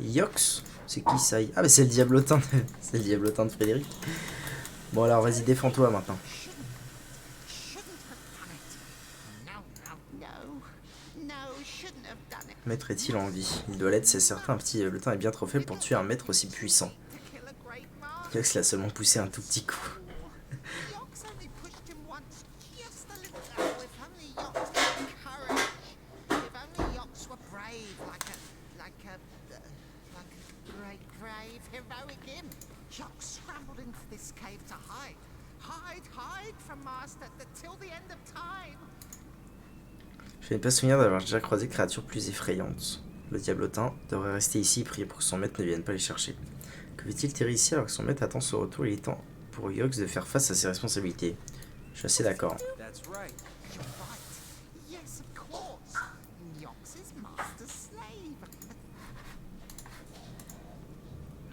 Yox, c'est qui ça? Ah mais c'est le diablotin c'est le diablotin de Frédéric. Bon alors vas-y défends-toi maintenant. Maître est-il en vie? Il doit l'être, c'est certain. Un petit diablotin est bien trop faible pour tuer un maître aussi puissant. Yox l'a seulement poussé un tout petit coup. Je n'ai pas souvenir d'avoir déjà croisé créature plus effrayante. Le diablotin devrait rester ici et prier pour que son maître ne vienne pas les chercher. Que fait-il terrer ici alors que son maître attend son retour? Il est temps pour Yox de faire face à ses responsabilités. Je suis assez d'accord.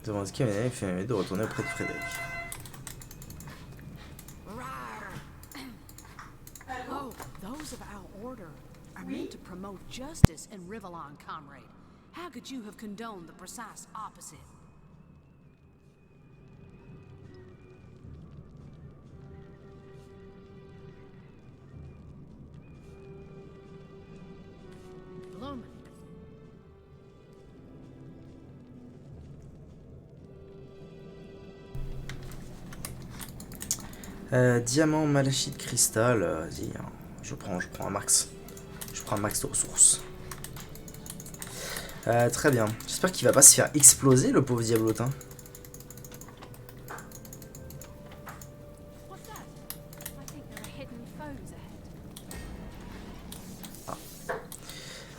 Devant ce qui m'a fait de retourner auprès de Frédéric. Oh, those of our order are meant to promote justice in Rivellon, comrade. How could you have condoned the precise opposite? Bloomin'. Diamant, malachite, cristal, vas-y, hein. je prends un max. Je prends un max de ressources. Très bien. J'espère qu'il va pas se faire exploser le pauvre diablotin. Ah.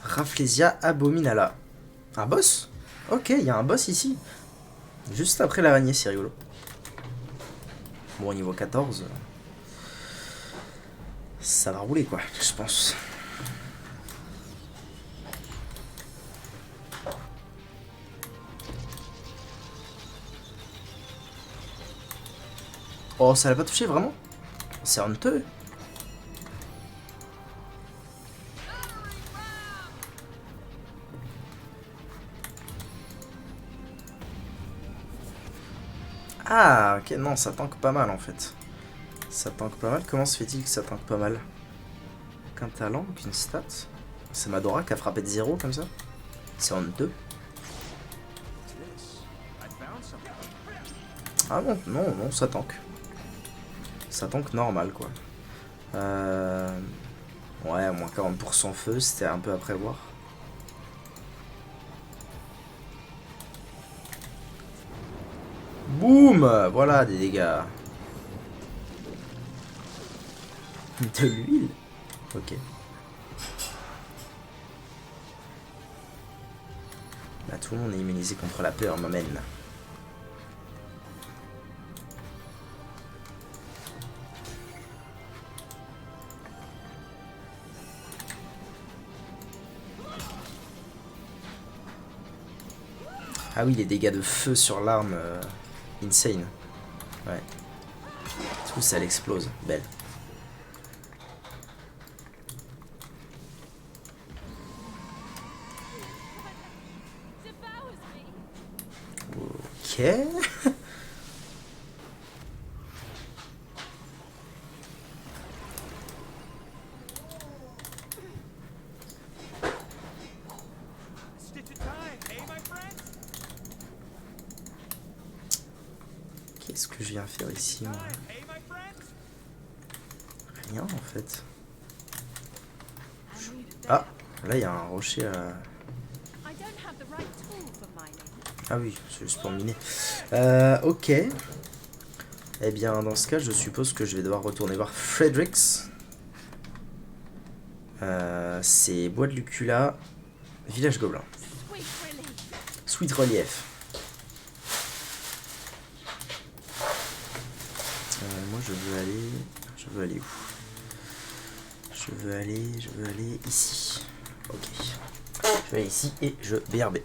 Rafflesia abominala. Un boss? Ok, il y a un boss ici. Juste après l'araignée, c'est rigolo. Bon, au niveau 14, ça va rouler quoi, je pense. Oh, ça l'a pas touché vraiment? C'est honteux. Ah, ok, non, ça tank pas mal en fait. Ça tank pas mal. Comment se fait-il que ça tank pas mal? Qu'un talent, qu'une stat? C'est Madora qui a frappé de 0 comme ça? C'est en 2. Ah non, non, non, ça tank. Ça tank normal quoi. Ouais, moins 40% feu, c'était un peu à prévoir. Boum! Voilà des dégâts. De l'huile? Ok. Là, tout le monde est immunisé contre la peur, m'amène. Ah oui, les dégâts de feu sur l'arme, insane. Ouais. Du coup, ça l'explose. Belle. Ok. Qu'est-ce que je viens faire ici, moi? Rien, en fait. Ah, là, il y a un rocher à... Ah oui, c'est juste pour miner. Ok. Eh bien, dans ce cas, je suppose que je vais devoir retourner voir Fredericks. C'est Bois de Lucula, Village Gobelin. Sweet Relief. Moi, je veux aller... Je veux aller où? Je veux aller ici. Ok. Je vais aller ici et je BRB.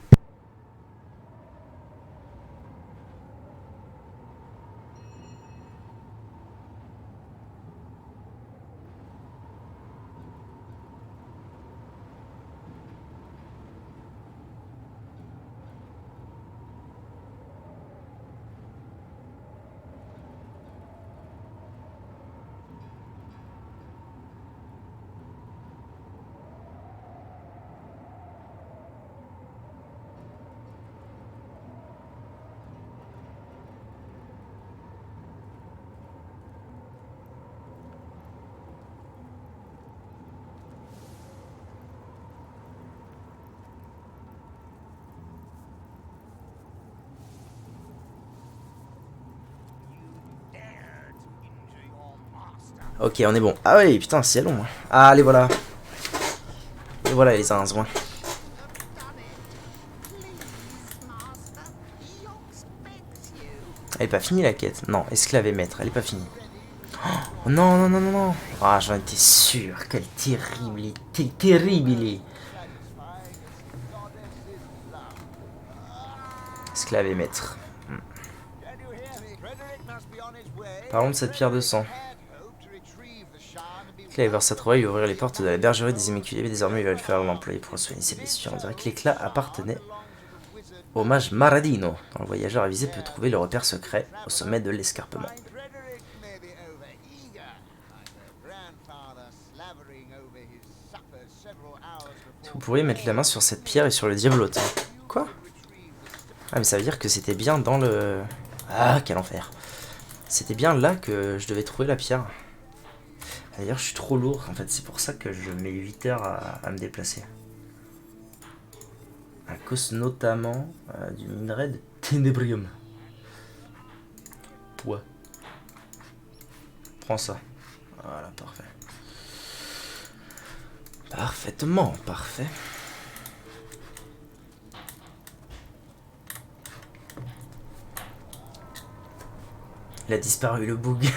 Ok, on est bon. Ah oui, putain, c'est long. Ah, allez, voilà. Et voilà les zinzouins. Elle est pas finie la quête. Non, esclave et maître, elle est pas finie. Oh, non, non, non, non, non. Ah, j'en étais sûr. Quel terrible. Terrible. Esclave et maître. Parlons de cette pierre de sang. Éclat voir sa trouvaille et ouvrir les portes de la bergerie des Immaculés, mais désormais il va le faire l'employer pour soigner ses blessures. On dirait que l'éclat appartenait au mage Maradino, dont le voyageur avisé peut trouver le repère secret au sommet de l'escarpement. Vous pourriez mettre la main sur cette pierre et sur le diablotin. Quoi? Ah mais ça veut dire que c'était bien dans le... Ah quel enfer. C'était bien là que je devais trouver la pierre. D'ailleurs je suis trop lourd en fait, c'est pour ça que je mets 8 heures à me déplacer. À cause notamment du minerai de Ténébrium. Poids. Prends ça. Voilà, parfait. Parfaitement, parfait. Il a disparu le bug.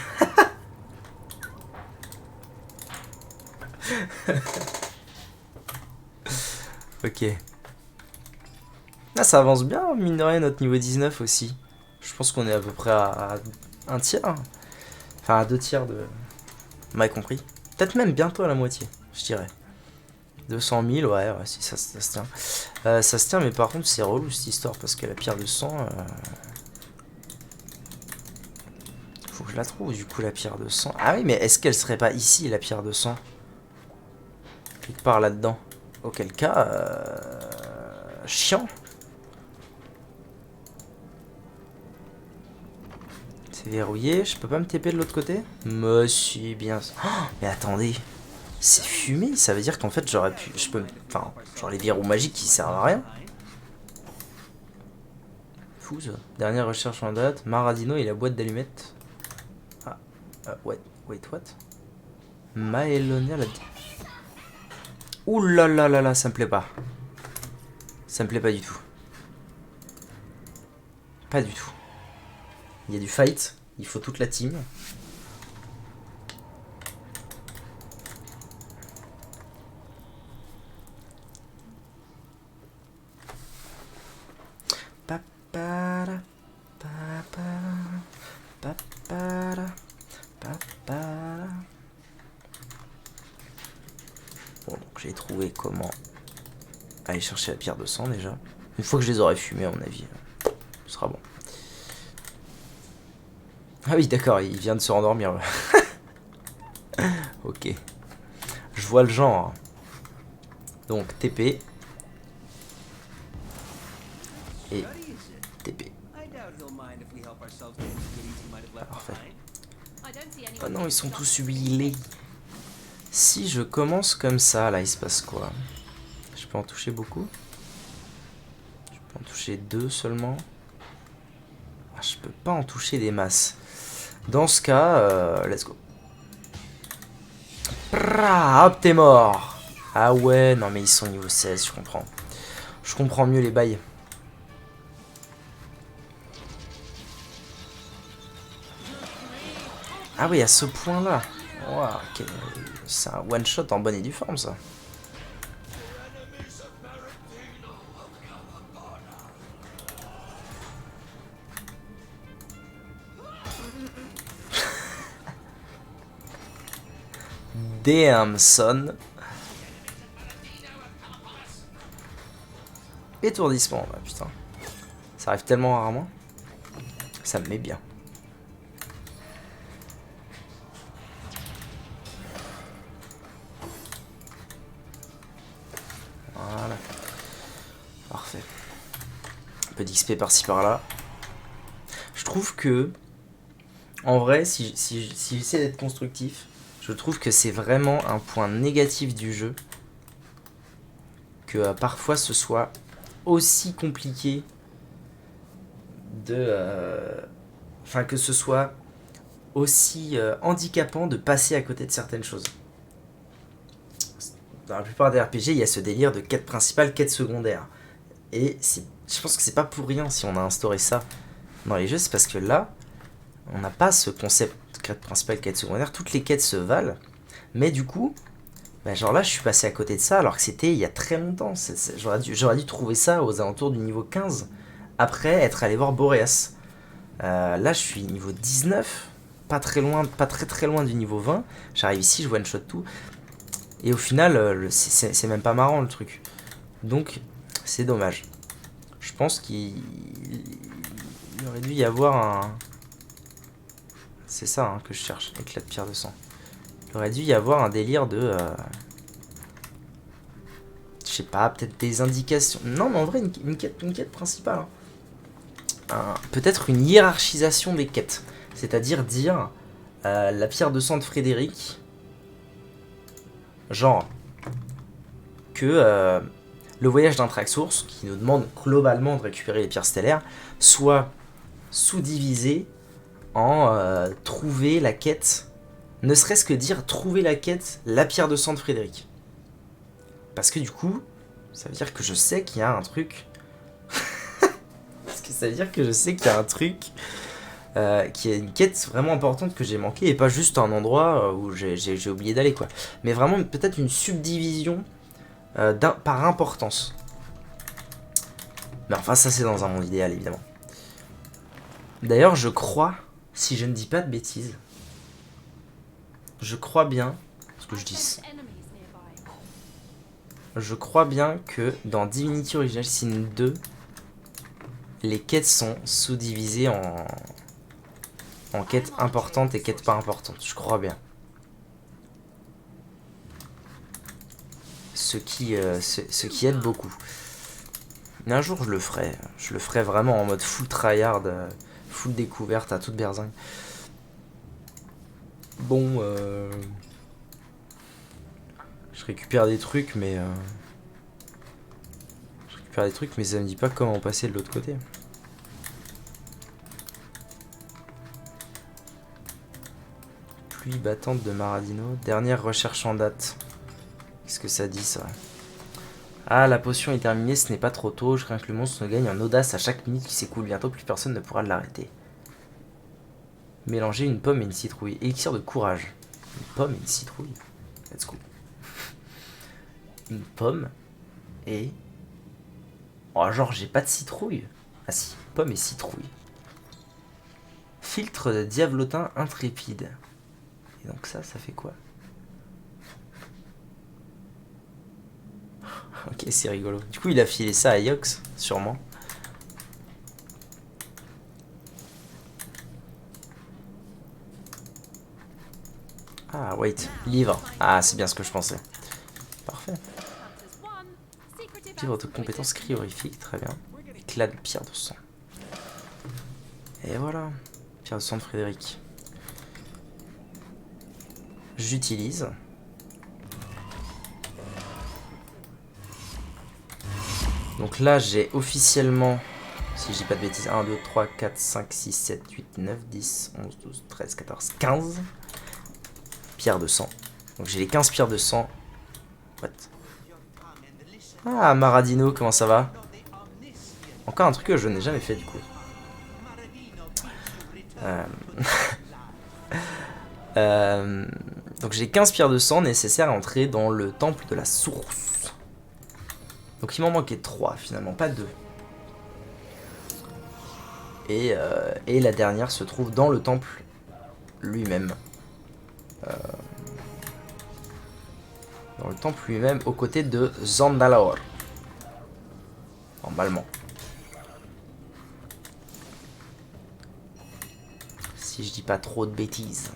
Ok. Ah, ça avance bien, mine de rien, notre niveau 19 aussi. Je pense qu'on est à peu près à un tiers. Enfin, à 2 tiers de... Vous m'avez compris. Peut-être même bientôt à la moitié, je dirais. 200 000, ouais, si ça se tient. Ça se tient, mais par contre, c'est relou cette histoire, parce que la pierre de sang... Faut que je la trouve, du coup, la pierre de sang. Ah oui, mais est-ce qu'elle serait pas ici, la pierre de sang? Quelque part là-dedans. Auquel cas... Chiant. C'est verrouillé, je peux pas me TP de l'autre côté? Mais si, bien... Oh, mais attendez, c'est fumé, ça veut dire qu'en fait j'aurais pu... Je peux... Enfin, genre les verrous magiques qui servent à rien. Fou ça. Dernière recherche en date, Maradino et la boîte d'allumettes. Ah, wait, what? Maelonia la... Ouh là là là là, ça me plaît pas. Ça me plaît pas du tout. Pas du tout. Il y a du fight, il faut toute la team. Papara, papara, papara, papara. Bon, donc j'ai trouvé comment aller chercher la pierre de sang déjà. Une fois que je les aurai fumés, à mon avis, ce sera bon. Ah oui, d'accord, il vient de se rendormir. Ok. Je vois le genre. Donc, TP. Et TP. Parfait. Ah non, ils sont tous huilés. Si je commence comme ça, là, il se passe quoi? Je peux en toucher beaucoup? Je peux en toucher 2 seulement? Ah, je peux pas en toucher des masses. Dans ce cas, let's go. Prrrah, hop, t'es mort. Ah ouais, non mais ils sont niveau 16, je comprends. Je comprends mieux les bails. Ah oui, à ce point-là. Wow, c'est un one-shot en bonne et due forme, ça. Damn, son. Étourdissement, bah, putain. Ça arrive tellement rarement. Ça me met bien. Voilà. Parfait. Un peu d'XP par-ci par-là. Je trouve que, en vrai, si j'essaie d'être constructif, je trouve que c'est vraiment un point négatif du jeu que parfois ce soit aussi compliqué de... Enfin, que ce soit aussi handicapant de passer à côté de certaines choses. Dans la plupart des RPG, il y a ce délire de quête principale, quête secondaire. Et je pense que c'est pas pour rien si on a instauré ça dans les jeux, c'est parce que là, on n'a pas ce concept de quête principale, quête secondaire, toutes les quêtes se valent, mais du coup, bah genre là je suis passé à côté de ça alors que c'était il y a très longtemps. J'aurais dû trouver ça aux alentours du niveau 15, après être allé voir Boreas. Là je suis niveau 19, pas très loin du niveau 20, j'arrive ici, je one shot tout, et au final c'est même pas marrant le truc, donc c'est dommage. Je pense qu'il aurait dû y avoir un... C'est ça hein, que je cherche, éclat de pierre de sang. Il aurait dû y avoir un délire de... je sais pas, peut-être des indications... Non, mais en vrai, une quête principale. Hein. Peut-être une hiérarchisation des quêtes. C'est-à-dire dire... la pierre de sang de Frédéric... Genre... Que... le voyage d'un Traxxource, qui nous demande globalement de récupérer les pierres stellaires, soit sous-divisé en trouver la quête, ne serait-ce que dire trouver la quête, la pierre de sang de Frédéric. Parce que du coup, ça veut dire que je sais qu'il y a un truc... Parce que ça veut dire que je sais qu'il y a un truc... qui est une quête vraiment importante que j'ai manqué, et pas juste un endroit où j'ai oublié d'aller, quoi. Mais vraiment peut-être une subdivision par importance. Mais enfin ça c'est dans un monde idéal évidemment. D'ailleurs je crois, si je ne dis pas de bêtises, je crois bien, ce que je dis, je crois bien que dans Divinity Original Sin 2, les quêtes sont sous-divisées en quêtes importantes et quêtes pas importantes, je crois bien. Ce qui aide beaucoup. Mais un jour je le ferai vraiment en mode full tryhard, full découverte à toute berzingue. Bon, je récupère des trucs, mais ça me dit pas comment passer de l'autre côté. Pluie battante de Maradino, dernière recherche en date. Qu'est-ce que ça dit ça? Ah, la potion est terminée, ce n'est pas trop tôt. Je crains que le monstre ne gagne en audace à chaque minute qui s'écoule. Bientôt, plus personne ne pourra l'arrêter. Mélanger une pomme et une citrouille. Élixir de courage. Une pomme et une citrouille. Let's go. Une pomme et... Oh, genre, j'ai pas de citrouille. Ah si, pomme et citrouille. Filtre de diablotin intrépide. Et donc ça fait quoi? Ok, c'est rigolo. Du coup, il a filé ça à Yox, sûrement. Ah, wait. Livre. Ah, c'est bien ce que je pensais. Parfait. Livre de compétences cryorifiques, très bien. Éclat de pierre de sang. Et voilà. Pierre de sang de Frédéric. J'utilise. Donc là, j'ai officiellement Si je dis pas de bêtises. 1, 2, 3, 4, 5, 6, 7, 8, 9, 10, 11, 12, 13, 14, 15. Pierre de sang. Donc j'ai les 15 pierres de sang. What? Ah, Maradino, comment ça va? Encore un truc que je n'ai jamais fait du coup. Donc j'ai 15 pierres de sang nécessaires à entrer dans le temple de la source. Donc il m'en manquait 3 finalement, pas 2. Et la dernière se trouve dans le temple lui-même. Dans le temple lui-même, aux côtés de Zandalor. Normalement. Si je dis pas trop de bêtises.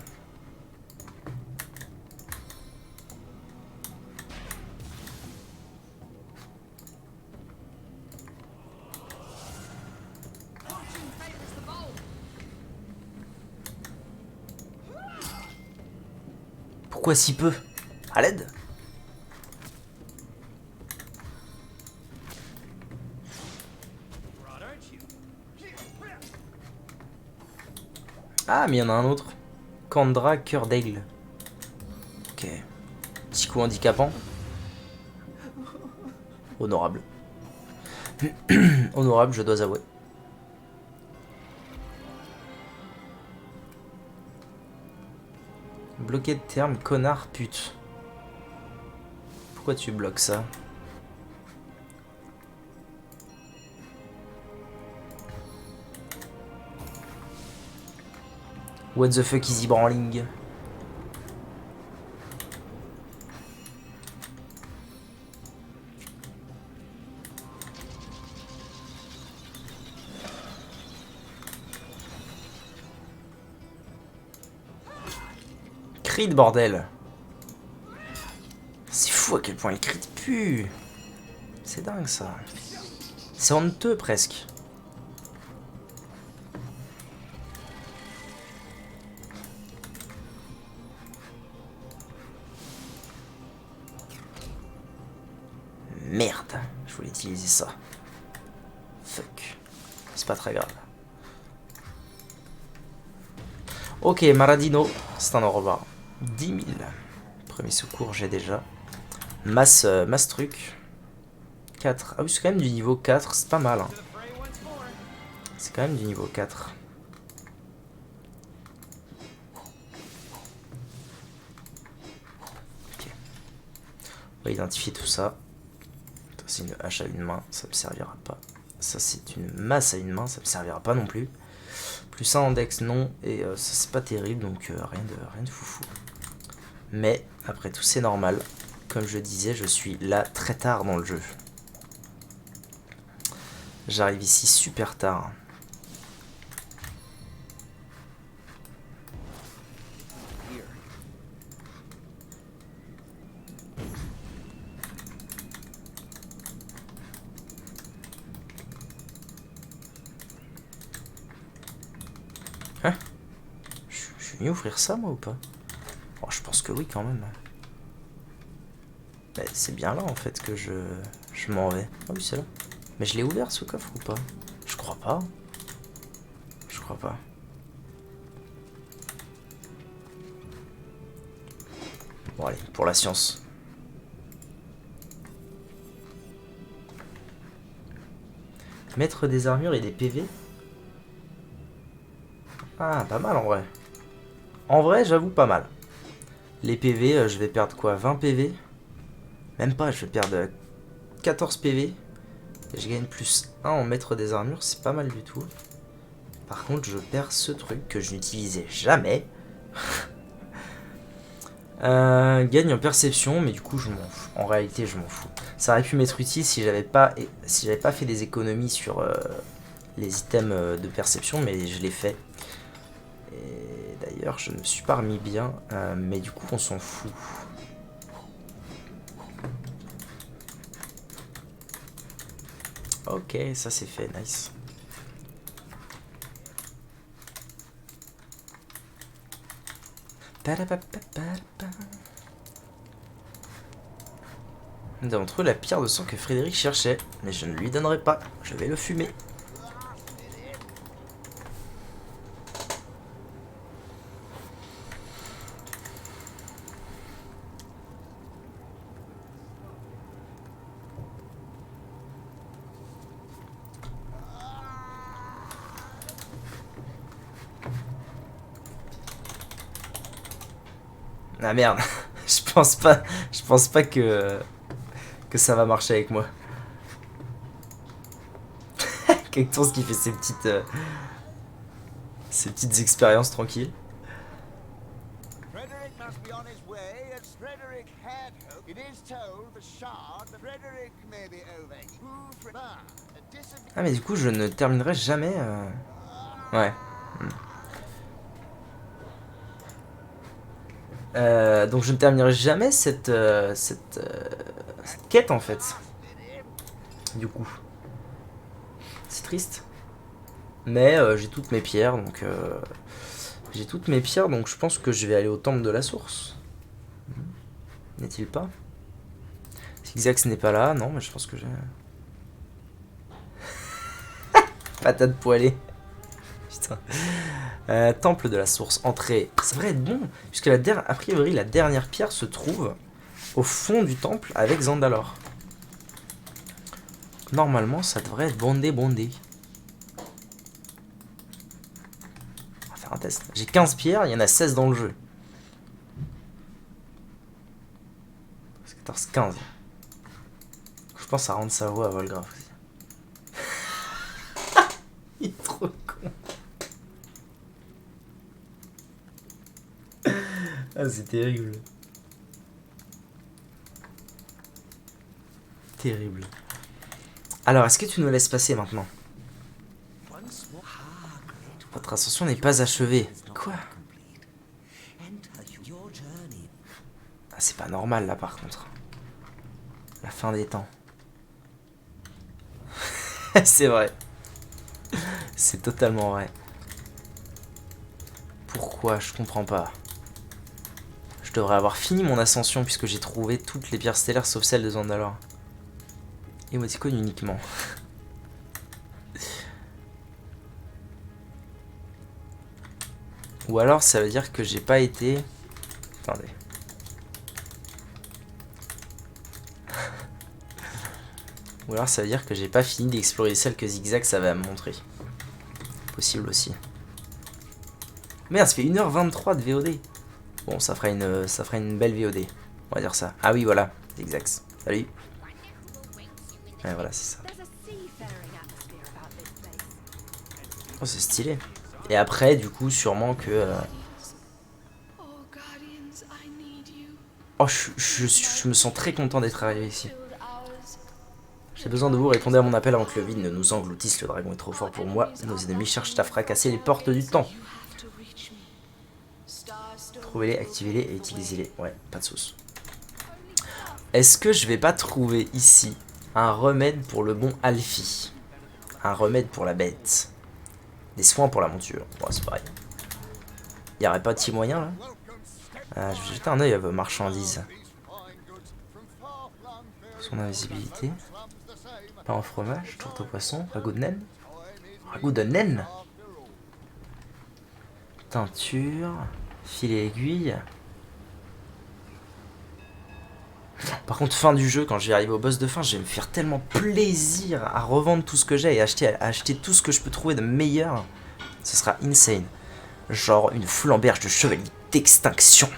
Pourquoi si peu? À l'aide? Ah, mais il y en a un autre. Kandra, cœur d'aigle. Ok. Petit coup handicapant. Honorable. Honorable, je dois avouer. Bloqué de terme, connard, pute. Pourquoi tu bloques ça? What the fuck is he branling? Crit de bordel. C'est fou à quel point il crie pue. C'est dingue ça. C'est honteux presque. Merde, je voulais utiliser ça. Fuck. C'est pas très grave. Ok, Maradino, c'est un au revoir. 10 000. Premier secours, j'ai déjà. Masse truc. 4. Ah oui, c'est quand même du niveau 4, c'est pas mal. Hein. C'est quand même du niveau 4. Ok. On va identifier tout ça. C'est une hache à une main, ça me servira pas. Ça c'est une masse à une main, ça me servira pas non plus. Plus 1 en dex non, et ça c'est pas terrible, donc rien de foufou. Mais après tout c'est normal. Comme je disais, je suis là très tard dans le jeu. J'arrive ici super tard. Hein? Je suis venu ouvrir ça moi ou pas? Oh, je pense que oui quand même. Mais c'est bien là en fait que je m'en vais. Ah oui c'est là. Mais je l'ai ouvert ce coffre ou pas? Je crois pas. Je crois pas. Bon allez, pour la science. Mettre des armures et des PV. Ah, pas mal en vrai. En vrai, j'avoue pas mal. Les PV, je vais perdre quoi? 20 PV? Même pas, je vais perdre 14 PV. Et je gagne plus 1 en mettre des armures, c'est pas mal du tout. Par contre, je perds ce truc que je n'utilisais jamais. Gagne en perception, mais du coup, je m'en fous. En réalité, je m'en fous. Ça aurait pu m'être utile si j'avais pas fait des économies sur les items de perception, mais je l'ai fait. Et d'ailleurs, je ne me suis pas remis bien, mais du coup, on s'en fout. Ok, ça c'est fait, nice. Nous avons trouvé la pierre de sang que Frédéric cherchait, mais je ne lui donnerai pas, je vais le fumer. Ah merde, je pense pas que ça va marcher avec moi. Cactus qui fait ses petites expériences tranquilles. Frederick must be on his way, and Frederick had hoped. It is told the shard that Frederick may be over. Ah mais du coup je ne terminerai jamais. Ouais. Donc je ne terminerai jamais cette quête en fait. Du coup. C'est triste. Mais j'ai toutes mes pierres donc je pense que je vais aller au temple de la source. N'est-il pas? Zigzax n'est pas là, non mais je pense que j'ai... Patate poêlée. Putain. Temple de la source, entrée. Ça devrait être bon, puisque a priori la dernière pierre se trouve au fond du temple avec Zandalor. Normalement, ça devrait être bondé. On va faire un test. J'ai 15 pierres, il y en a 16 dans le jeu. 14, 15. Je pense à rendre sa voix à Volgraf aussi. Il est trop con. Ah, c'est terrible. Terrible. Alors, est-ce que tu nous laisses passer maintenant? Votre ascension n'est pas achevée. Quoi? Ah, c'est pas normal là par contre. La fin des temps. C'est vrai. C'est totalement vrai. Pourquoi? Je comprends pas. Je devrais avoir fini mon ascension puisque j'ai trouvé toutes les pierres stellaires sauf celle de Zandalor. Émoticône uniquement. Ou alors ça veut dire que j'ai pas été... Attendez. Ou alors ça veut dire que j'ai pas fini d'explorer celle que Zigzax avait à me montrer. Possible aussi. Merde, ça fait 1h23 de VOD. Bon, ça fera une belle VOD. On va dire ça. Ah oui, voilà. Zigzax. Salut. Ouais, voilà, c'est ça. Oh, c'est stylé. Et après, du coup, sûrement que... Oh, je me sens très content d'être arrivé ici. J'ai besoin de vous, répondez à mon appel avant que le vide ne nous engloutisse. Le dragon est trop fort pour moi. Nos ennemis cherchent à fracasser les portes du temps. Trouvez-les, activez-les et utilisez-les. Ouais, pas de sauce. Est-ce que je vais pas trouver ici un remède pour le bon Alfie? Un remède pour la bête? Des soins pour la monture? Bon, c'est pareil. Y aurait pas de petit moyen là? Je vais jeter un oeil à vos marchandises. Son invisibilité. Pain au fromage, tourte au poisson, ragoût de naine. Ragoût de naine? Teinture, filet aiguille. Par contre, fin du jeu, quand je vais arriver au boss de fin, je vais me faire tellement plaisir à revendre tout ce que j'ai et acheter tout ce que je peux trouver de meilleur. Ce sera insane. Genre une flamberge de chevalier d'extinction.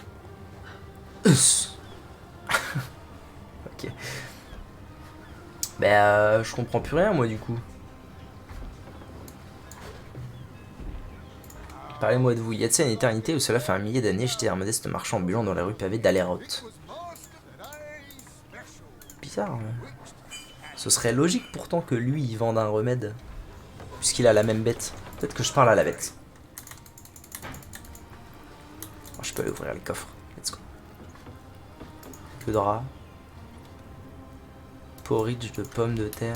Ok. Ben, je comprends plus rien, moi, du coup. Parlez-moi de vous. Y a-t-il une éternité où cela fait un millier d'années, j'étais un modeste marchand ambulant dans la rue pavée d'Aleroth. Bizarre. Ouais. Ce serait logique pourtant que lui, il vende un remède. Puisqu'il a la même bête. Peut-être que je parle à la bête. Alors, je peux aller ouvrir les coffres. Let's go. Que de rats. Porridge de pommes de terre.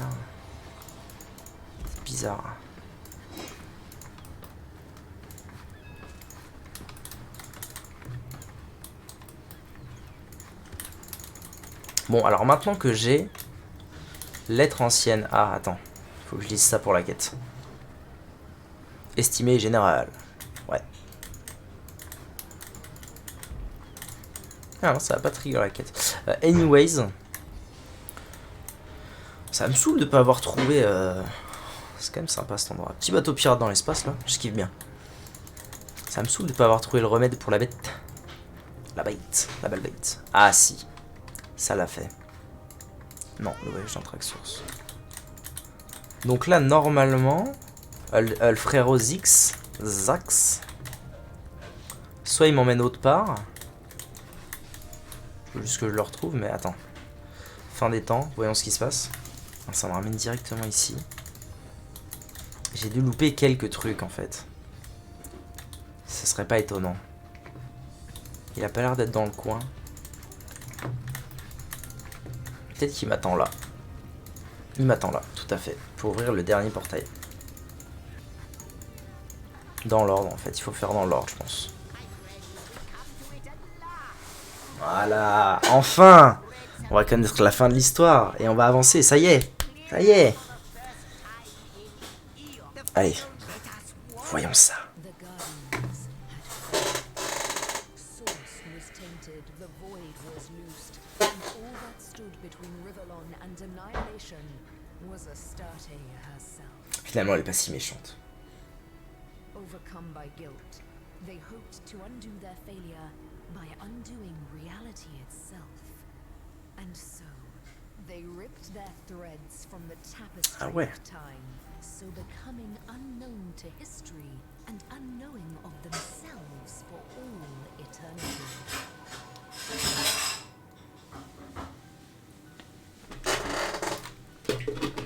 C'est bizarre. Bon, alors maintenant que j'ai lettre ancienne. Ah, attends. Faut que je lise ça pour la quête. Estimé général. Ouais. Ah non, ça va pas trigger la quête. Anyways. Ça me saoule de pas avoir trouvé... C'est quand même sympa cet endroit. Petit bateau pirate dans l'espace là, je kiffe bien. Ça me saoule de pas avoir trouvé le remède pour la bête. La bête, la belle bête. Ah si, ça l'a fait. Non, le voyage d'un track source. Donc là, normalement, le frérot Zax, soit il m'emmène autre part. Je veux juste que je le retrouve, mais attends. Fin des temps, voyons ce qui se passe. Ça me ramène directement ici. J'ai dû louper quelques trucs en fait. Ce serait pas étonnant. Il a pas l'air d'être dans le coin. Peut-être qu'il m'attend là. Il m'attend là, tout à fait. Pour ouvrir le dernier portail. Dans l'ordre en fait, il faut faire dans l'ordre je pense. Voilà, enfin! On va connaître la fin de l'histoire et on va avancer, ça y est! Ça y est! Allez, voyons ça. The gardens had source was tainted, the void was loosed, and all that stood between Rivellon and annihilation was Astarte herself. Finalement, elle est pas si méchante. Overcome by guilt, they hoped to undo their failure by undoing reality itself. And so, they ripped their threads from the tapestry Ah ouais. of time, so becoming unknown to history and unknowing of themselves for all eternity.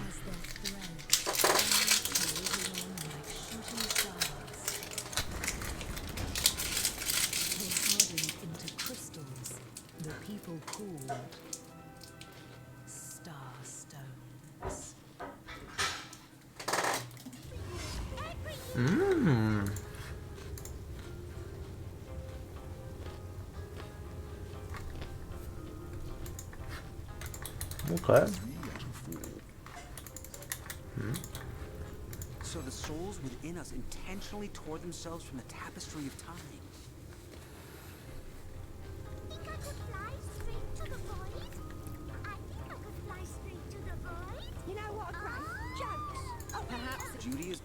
As their threads fell to Rivellon like shooting stars, they hardened into crystals the people called Starstones. Ok. So the souls within us intentionally tore themselves from the tapestry of time. Think I could fly straight to the void? I think I could fly straight to the void. You know what, Grace? Jokes. Oh, perhaps Judy is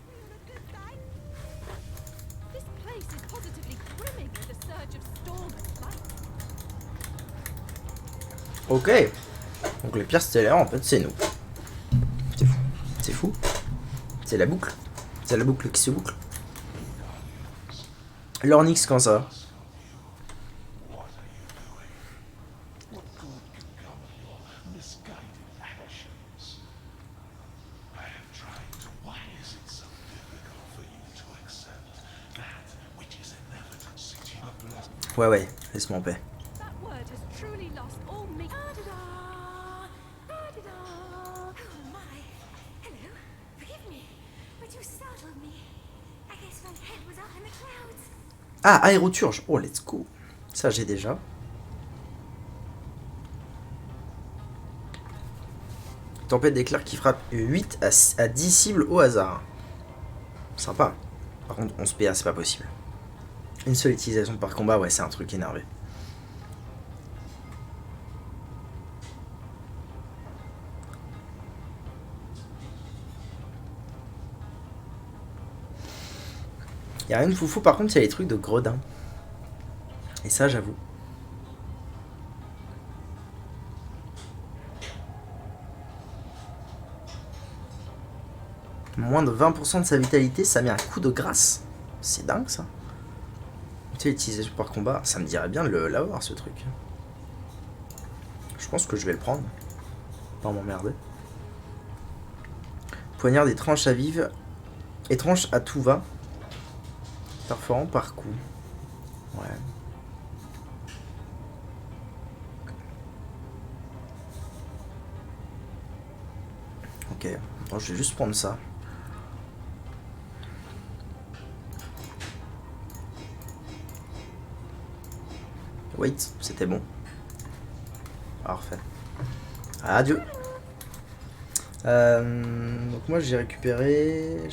you're a good guy. This place is positively brimming with a surge of storm and light. Ok. Donc les pierres stellaires, en fait, c'est nous. C'est fou. C'est fou. C'est la boucle. C'est la boucle qui se boucle. L'Ornyx, quand ça va? Ouais, laisse-moi en paix. That word has truly lost all meaning. Oh my. Hello. Forgive me, but you startled me. I guess my head was up in the clouds. Ah, aéroturge. Oh, let's go. Ça, j'ai déjà. Tempête d'éclairs qui frappe 8 à 10 cibles au hasard. Sympa. Par contre, 11 PA, c'est pas possible. Une seule utilisation par combat, ouais, c'est un truc énervé. Y'a rien de foufou, par contre, il y a les trucs de gredin. Et ça, j'avoue. Moins de 20% de sa vitalité, ça met un coup de grâce. C'est dingue, ça. Tu sais, utilisation par combat, ça me dirait bien de l'avoir, ce truc. Je pense que je vais le prendre. Pas m'emmerder. Poignard des tranches à vive. Étrange à tout va. Perforant par coup. Ouais. Ok. Bon, je vais juste prendre ça. Wait, c'était bon. Parfait. Adieu. Donc moi j'ai récupéré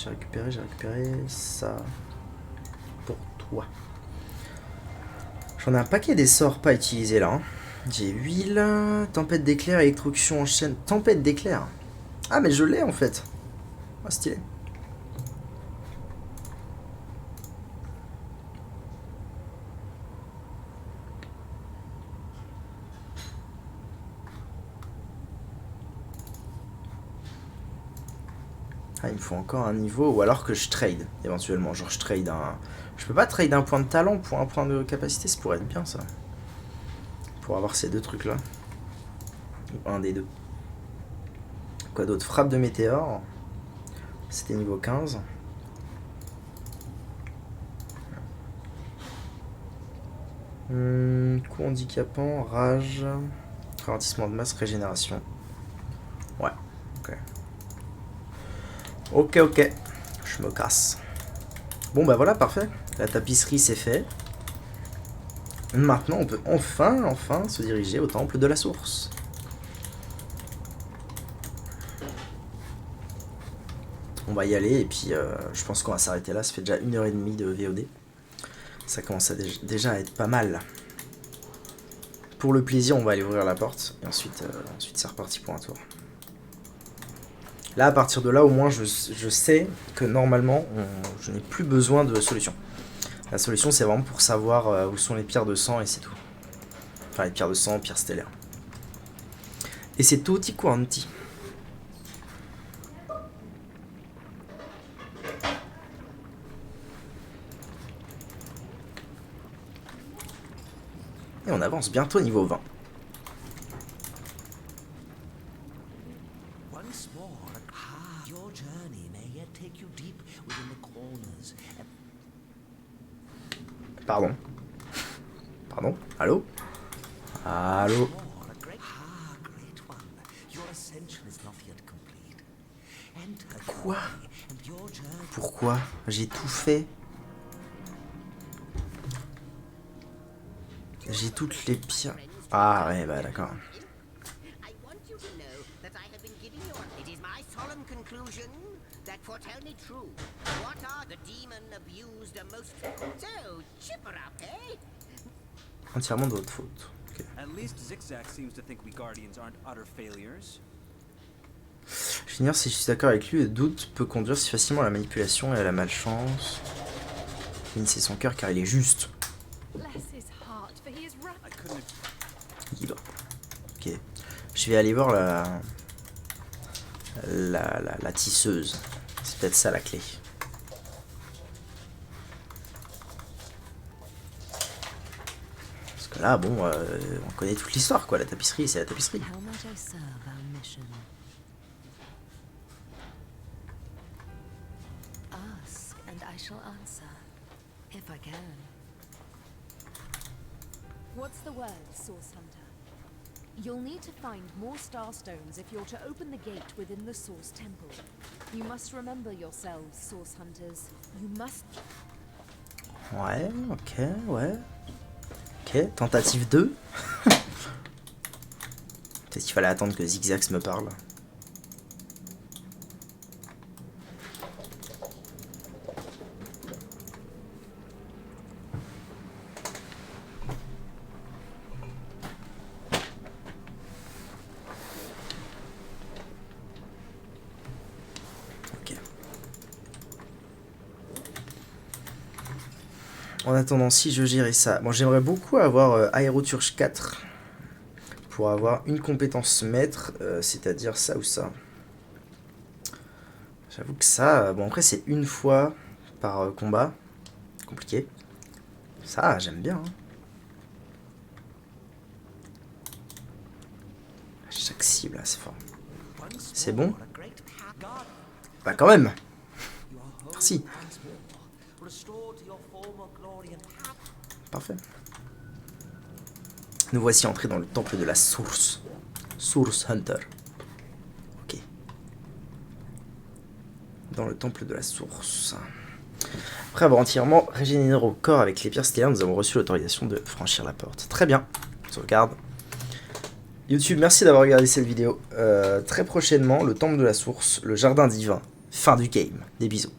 ça pour toi. J'en ai un paquet des sorts pas utilisés là. Hein. J'ai huile, tempête d'éclair, électrocution en chaîne, tempête d'éclair. Ah mais je l'ai en fait. Ah stylé. Ah, il me faut encore un niveau, ou alors que je trade, éventuellement. Genre, je trade un... Je peux pas trade un point de talent pour un point de capacité, ça pourrait être bien, ça. Pour avoir ces deux trucs-là. Ou un des deux. Quoi d'autre? Frappe de météore. C'était niveau 15. Coup handicapant, rage, ralentissement de masse, régénération. Ouais, ok. Ok, je me casse. Bon bah voilà, parfait. La tapisserie c'est fait. Maintenant on peut enfin se diriger au temple de la source. On va y aller et puis je pense qu'on va s'arrêter là. Ça fait déjà 1h30 de VOD. Ça commence à déjà à être pas mal. Pour le plaisir, on va aller ouvrir la porte. Et ensuite c'est reparti pour un tour. Là, à partir de là, au moins, je sais que normalement, je n'ai plus besoin de solution. La solution, c'est vraiment pour savoir où sont les pierres de sang et c'est tout. Enfin, les pierres de sang, pierres stellaires. Et c'est tutti quanti. Et on avance bientôt au niveau 20. Pardon. Pardon. Allô? Allô? Quoi? Pourquoi? J'ai tout fait. J'ai toutes les pierres. Ah ouais, bah d'accord. Entièrement de votre faute. Okay. J'ignore si je suis d'accord avec lui, le doute peut conduire si facilement à la manipulation et à la malchance. Finissez son cœur car il est juste. Libre. Ok. Je vais aller voir la tisseuse. C'est peut-être ça la clé. Parce que là, bon, on connaît toute l'histoire, quoi. La tapisserie, c'est la tapisserie. Ask and I shall answer, if I can. What's the word, Source Hunter? You'll need to find more star stones if you're to open the gate within the Source Temple. You must remember yourselves, Source Hunters. You must... Ouais, ok, ouais. Ok, tentative 2. Peut-être qu'il fallait attendre que Zigzax me parle. En attendant, si je gérais ça... Bon, j'aimerais beaucoup avoir Aéroturge 4 pour avoir une compétence maître, c'est-à-dire ça ou ça. J'avoue que ça... Bon, après, c'est une fois par combat. Compliqué. Ça, j'aime bien. Hein. Chaque cible, c'est fort. C'est bon? Bah quand même. Merci. Parfait. Nous voici entrés dans le temple de la source. Source Hunter. Ok. Dans le temple de la source. Après avoir entièrement régénéré au corps avec les pierres stellaires, nous avons reçu l'autorisation de franchir la porte. Très bien. Sauvegarde. YouTube, merci d'avoir regardé cette vidéo. Très prochainement, le temple de la source, le jardin divin. Fin du game. Des bisous.